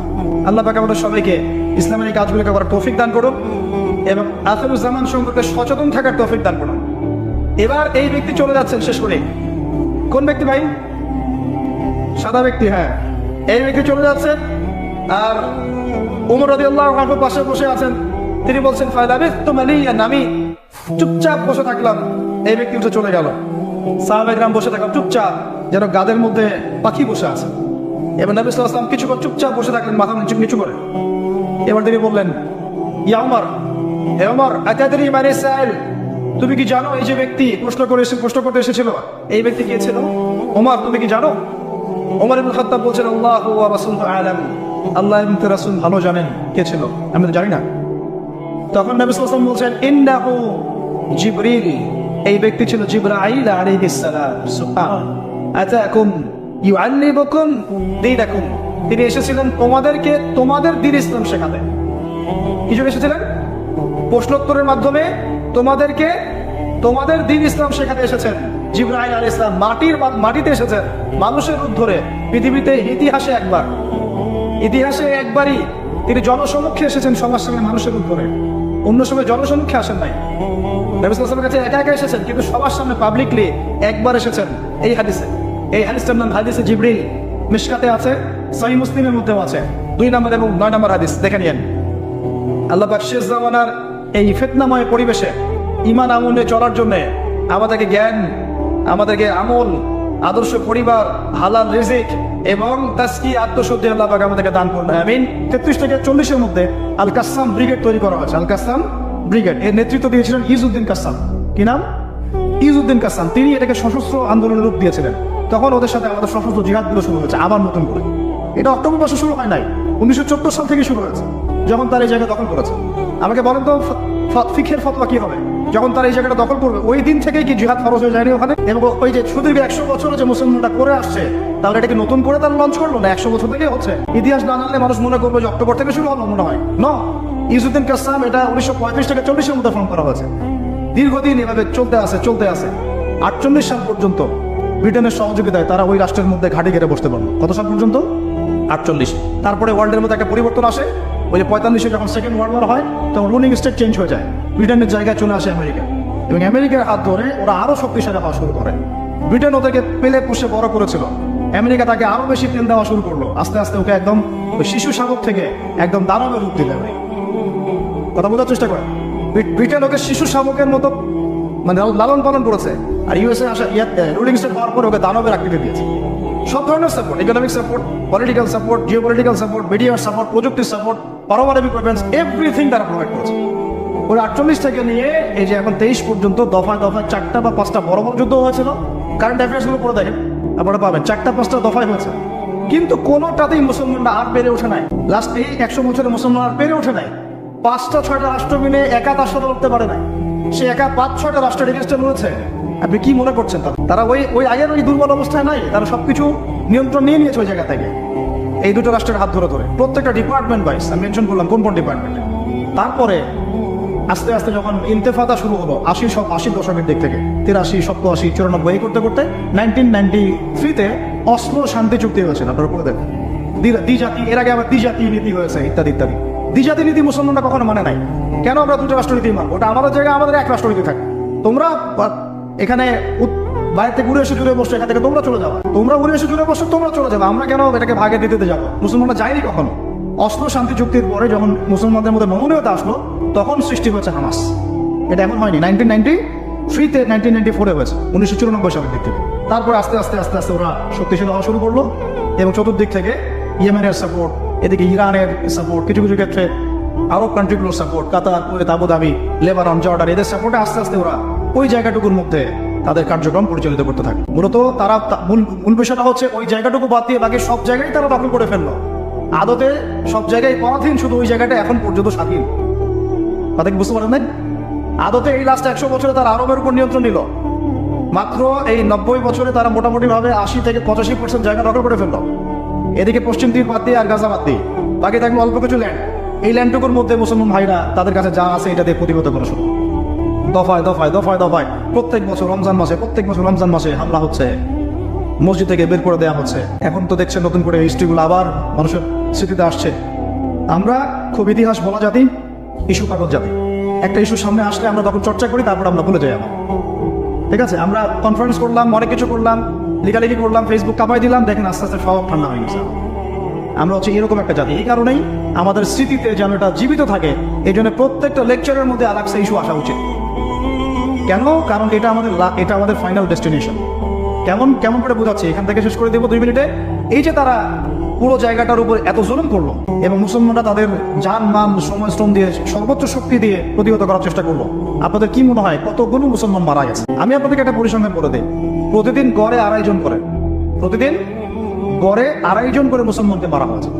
আল্লাহ পাক আমাদের সবাইকে ইসলামের এই কাজগুলোকে করার তৌফিক দান করুন এবং আখিরুজ্জামান সম্পর্কে সচেতন থাকার তৌফিক দান করুন। এবার এই ব্যক্তি চলে যাচ্ছেন শেষ করে। কোন ব্যক্তি ভাই? সাদা ব্যক্তি, হ্যাঁ। এই ব্যক্তি চলে যাচ্ছেন, আর ওমর রাদিয়াল্লাহু আনহু পাশে বসে আছেন। তিনি বলছেন, ফালাবিথতু মালিয়ান, আমি চুপচাপ বসে থাকলাম। এই ব্যক্তি উঠে চলে গেল। সাহাবায়ে কেরাম বসে থাকলাম চুপচাপ, যেন গাদের মধ্যে পাখি বসে আছে। এবার নবী সাল্লাল্লাহু আলাইহি ওয়াসাল্লাম কিছুক্ষণ চুপচাপ বসে থাকলেন, মাথা নিচু করে। এবার তিনি বললেন, ইয়া ওমর, হে ওমর, আতাদরি মানে সাইল, তুমি কি জানো এই যে ব্যক্তি প্রশ্ন করতে এসেছিল, এই ব্যক্তি কে ছিল? ওমর, তুমি কি জানো? ওমর ইবনে খাত্তাব বলছেন, আল্লাহু ওয়া রাসূলুহু আ'লাম, আল্লাহ এবং তার রাসূল ভালো জানেন কে ছিল, আমি তো জানি না। তখন নবী সাল্লাল্লাহু আলাইহি ওয়াসাল্লাম বলছেন, ইন্নাহু জিবরিল, এই ব্যক্তি ছিল জিবরাইল আলাইহিস সালাম। সুবহান, আতাকুম ইউআল্লিমুকুম দীনাকুম, তিনি এসেছিলেন তোমাদেরকে তোমাদের দ্বীন ইসলাম শেখাতে। কি জন্য এসেছিলেন? প্রশ্নোত্তরের মাধ্যমে তোমাদেরকে তোমাদের দ্বীন ইসলাম শেখাতে এসেছেন। জিবরাইল আলাইহিস সালাম মাটিতে এসেছেন, মানুষের রূপ ধরে। পৃথিবীতে ইতিহাসে একবারই তিনি জনসমক্ষে এসেছেন, সবার সামনে মানুষের রূপ ধরে। অন্য সময় জনসমক্ষে আসেন নাই। নবী সাল্লাল্লাহু আলাইহি ওয়াসাল্লামের কাছে একা একা এসেছেন, কিন্তু সবার সামনে পাবলিকলি একবার এসেছেন। এই হাদিসটার নাম হাদিসে জিবরিল। মিশকাতে আছে, সহিহ মুসলিমের মধ্যেও আছে। 2 নম্বর এবং 9 নম্বর হাদিস দেখে নিয়েন। আল্লাহ পাক শেষ জামানার এই ফিতনাময় পরিবেশে ঈমান আমলে চলার জন্য আমাদেরকে জ্ঞান, আমাদেরকে আমল, আদর্শ পরিবার, হালাল রিজিক এবং তাজকিয়া, আত্মশুদ্ধি আল্লাহ পাক আমাদেরকে দান করুন, আমিন। 33 থেকে 40-এর মধ্যে আল কাসসাম ব্রিগেড তৈরি করা হয়েছে। আল কাসসাম ব্রিগেড এর নেতৃত্ব দিয়েছিলেন ইজউদ্দিন কাসসাম। কি নাম? ইজউদ্দিন কাসসাম। তিনি এটাকে সশস্ত্র আন্দোলনের রূপ দিয়েছিলেন। তখন ওদের সাথে আমাদের সশস্ত্র জিহাদগুলো শুরু হয়েছে আবার নতুন করে। এটা অক্টোবর মাসে শুরু হয় নাই, 1974 সাল থেকে শুরু হয়েছে, যখন তার এই জায়গা দখল করেছে। আমাকে বলেন তো, ফিকহের ফতোয়া কি হবে যখন তার এই জায়গাটা দখল করবে? ওই দিন থেকেই কি জিহাদ ফরজ হয়ে যায়নি ওখানে? এবং ওই যে সুদীর্ঘ 100 বছরে যে মুসলমানরা করে আসছে, তাহলে এটা কি নতুন করে তারা লঞ্চ করলো না? 100 বছর থেকে হচ্ছে। ইতিহাস না জানলে মানুষ মনে করবে যে অক্টোবর থেকে শুরু হলো, মনে হয় ন। ইজউদ্দিন কাসসাম এটা 1935 থেকে 40-এর মধ্যে ফর্ম করা হয়েছে। দীর্ঘদিন এভাবে চলতে আসে 48 সাল পর্যন্ত ব্রিটেনের সহযোগিতায় তারা ওই রাষ্ট্রের মধ্যে ঘাঁটি ঘেরে বসতে পারলো। কত সাল পর্যন্ত? 48। তারপরে ওয়ার্ল্ডের মধ্যে একটা পরিবর্তন আসে। ওই যে 45-এ যখন সেকেন্ড ওয়ার্ল্ড ওয়ার হয়, তখন রুলিং স্টেট চেঞ্জ হয়ে যায়। ব্রিটেনের জায়গায় চলে আসে আমেরিকা, এবং আমেরিকার হাত ধরে ওরা আরো শক্তিশালী হওয়া শুরু করে। ব্রিটেন ওদেরকে পেলে পুষে বড় করেছিল, আমেরিকা তাকে আরো বেশি তেল দেওয়া শুরু করলো। আস্তে আস্তে ওকে একদম ওই শিশু শাবক থেকে একদম দানবের রূপ দিলে। কথা বোঝার চেষ্টা করে। ব্রিটেন ওকে শিশু শাবকের মতো মানে লালন পালন করেছে, আর ইউএসএ আসা রুলিং স্টেট হওয়ার পর ওকে দানবের আকৃতি দিয়েছে। সব ধরনের support, economic support, political support, geopolitical support, মিডিয়ার সাপোর্ট, প্রযুক্তির সাপোর্ট, পারমাণবিক ওয়েপন্স, এভরিথিং তারা প্রোভাইড করেছে। ওই 48 থেকে নিয়ে এই যে এখন 23 পর্যন্ত দফায় 4টা বা 5টা বড় বড় যুদ্ধ হয়েছিল। কারেন্ট অ্যাফেয়ার্স গুলো পড়ে দেখেন, আপনারা পাবেন 4টা-5টা দফায় হয়েছে। কিন্তু কোনোটাতেই মুসলমানরা আর পেরে ওঠে নাই। লাস্ট এই 100 বছরে মুসলমান আর পেরে ওঠে নাই। 5টা-6টা রাষ্ট্র মিলে একা তার সাথে লড়তে পারে নাই। সে একা 5-6টা রাষ্ট্রের এগেইনস্টে লড়েছে। আপনি কি মনে করছেন তারা ওই আগের ওই দুর্বল অবস্থায় নাই? তারা সবকিছু নিয়ন্ত্রণ নিয়ে নিয়েছে ওই জায়গা থেকে, এই দুটো রাষ্ট্রের হাত ধরে প্রত্যেকটা ডিপার্টমেন্ট ওয়াইজ। আমি মেনশন করলাম কোন কোন ডিপার্টমেন্টে। তারপরে আস্তে আস্তে যখন ইন্তেফাদা শুরু হলো 80 দশকের দিক থেকে, 83, 87, 94 এই করতে করতে 1993-তে অসলো শান্তি চুক্তি হয়েছিল। আপনারা পড়ে দেখেন দ্বিজাতি, এর আগে আবার দ্বিজাতি নীতি হয়েছে ইত্যাদি ইত্যাদি। দ্বিজাতি নীতি মুসলমানরা কখনো মানে নাই। কেন আমরা দুটো রাষ্ট্রনীতি মানবো? ওটা আমাদের জায়গায় আমাদের এক রাষ্ট্রনীতি থাকে। তোমরা এখানে বাইরে থেকে উড়ে এসে জুড়ে বসছো, এখান থেকে তোমরা চলে যাবো, তোমরা উড়ে এসে জুড়ে বসছো, তোমরা চলে যাবো। আমরা কেন এটাকে ভাগে দিতে যাবো? মুসলমানরা যায়নি কখনো। অস্ত্র শান্তি চুক্তির পরে যখন মুসলমানদের মধ্যে নমনীয়তা আসলো, তখন সৃষ্টি হয়েছে হামাস। এটা এখন হয়নি, 1993-তে 1994-এ হয়েছে, 1994 সালের দিক থেকে। তারপর আস্তে আস্তে আস্তে আস্তে ওরা শক্তিশালী হওয়া শুরু করলো, এবং চতুর্দিক থেকে ইয়েমেনের সাপোর্ট, এদিকে ইরানের সাপোর্ট, কিছু কিছু ক্ষেত্রে আরব কান্ট্রিগুলোর সাপোর্ট, কাতার, কুয়েত, আবুধাবি, লেবানন, জর্ডান, এদের সাপোর্টে আস্তে আস্তে ওরা ওই জায়গাটুকুর মধ্যে তাদের কার্যক্রম পরিচালিত করতে থাকে। মূলত তারা মূল বিষয়টা হচ্ছে ওই জায়গাটুকু বাদ দিয়ে বাকি সব জায়গায় তারা দখল করে ফেললো। আদতে সব জায়গায় পরাধীন, শুধু ওই জায়গাটা এখন পর্যন্ত স্বাধীন। তাদেরকে বুঝতে পারেন নাই? আদতে এই লাস্ট 100 বছরে তারা আরবের উপর নিয়ন্ত্রণ নিল। মাত্র এই 90 বছরে তারা মোটামুটি ভাবে 80 থেকে 85% জায়গা দখল করে ফেললো। এদিকে পশ্চিম তীর বাদ দিয়ে আর গাজা বাদ দিয়ে বাকি থাকলো অল্প কিছু ল্যান্ড। এই ল্যান্ডটুকুর মধ্যে মুসলমান ভাইরা তাদের কাছে যা আছে এটা দিয়ে প্রতিহত করা শুরু, দফায় দফায় দফায় দফায় প্রত্যেক বছর রমজান মাসে হামলা হচ্ছে, মসজিদ থেকে বের করে দেওয়া হচ্ছে। এখন তো দেখছেন নতুন করে হিস্ট্রিগুলো আবার মানুষের স্মৃতিতে আসছে। আমরা খুব ইতিহাস বলা জাতি, ইস্যু কাগজ জাতি। একটা ইস্যু সামনে আসলে আমরা তখন চর্চা করি, তারপর আমরা ভুলে যাই। ঠিক আছে, আমরা কনফারেন্স করলাম, অনেক কিছু করলাম, লেখালেখি করলাম, ফেসবুক কামাই দিলাম, দেখেন আস্তে আস্তে সব ঠান্ডা হয়ে গেছে। আমরা হচ্ছে এরকম একটা জাতি। এই কারণেই আমাদের স্মৃতিতে যেন এটা জীবিত থাকে, এই জন্য প্রত্যেকটা লেকচারের মধ্যে আলাদা ইস্যু আসা উচিত। কেন? কারণ এটা আমাদের ফাইনাল ডেস্টিনেশন। কেমন করে বোঝাচ্ছি, এখান থেকে শেষ করে দেবো 2 মিনিটে। এই যে তারা পুরো জায়গাটার উপর এত জুলুম করলো, এবং মুসলমানরা তাদের জান মান সময় শ্রম দিয়ে সর্বোচ্চ শক্তি দিয়ে প্রতিহত করার চেষ্টা করলো। আপনাদের কি মনে হয় কতগুলো মুসলমান মারা গেছে? আমি আপনাদেরকে একটা পরিসংখ্যান করে দিই। প্রতিদিন গড়ে 2.5 জন করে মুসলমানকে মারা হয়েছে।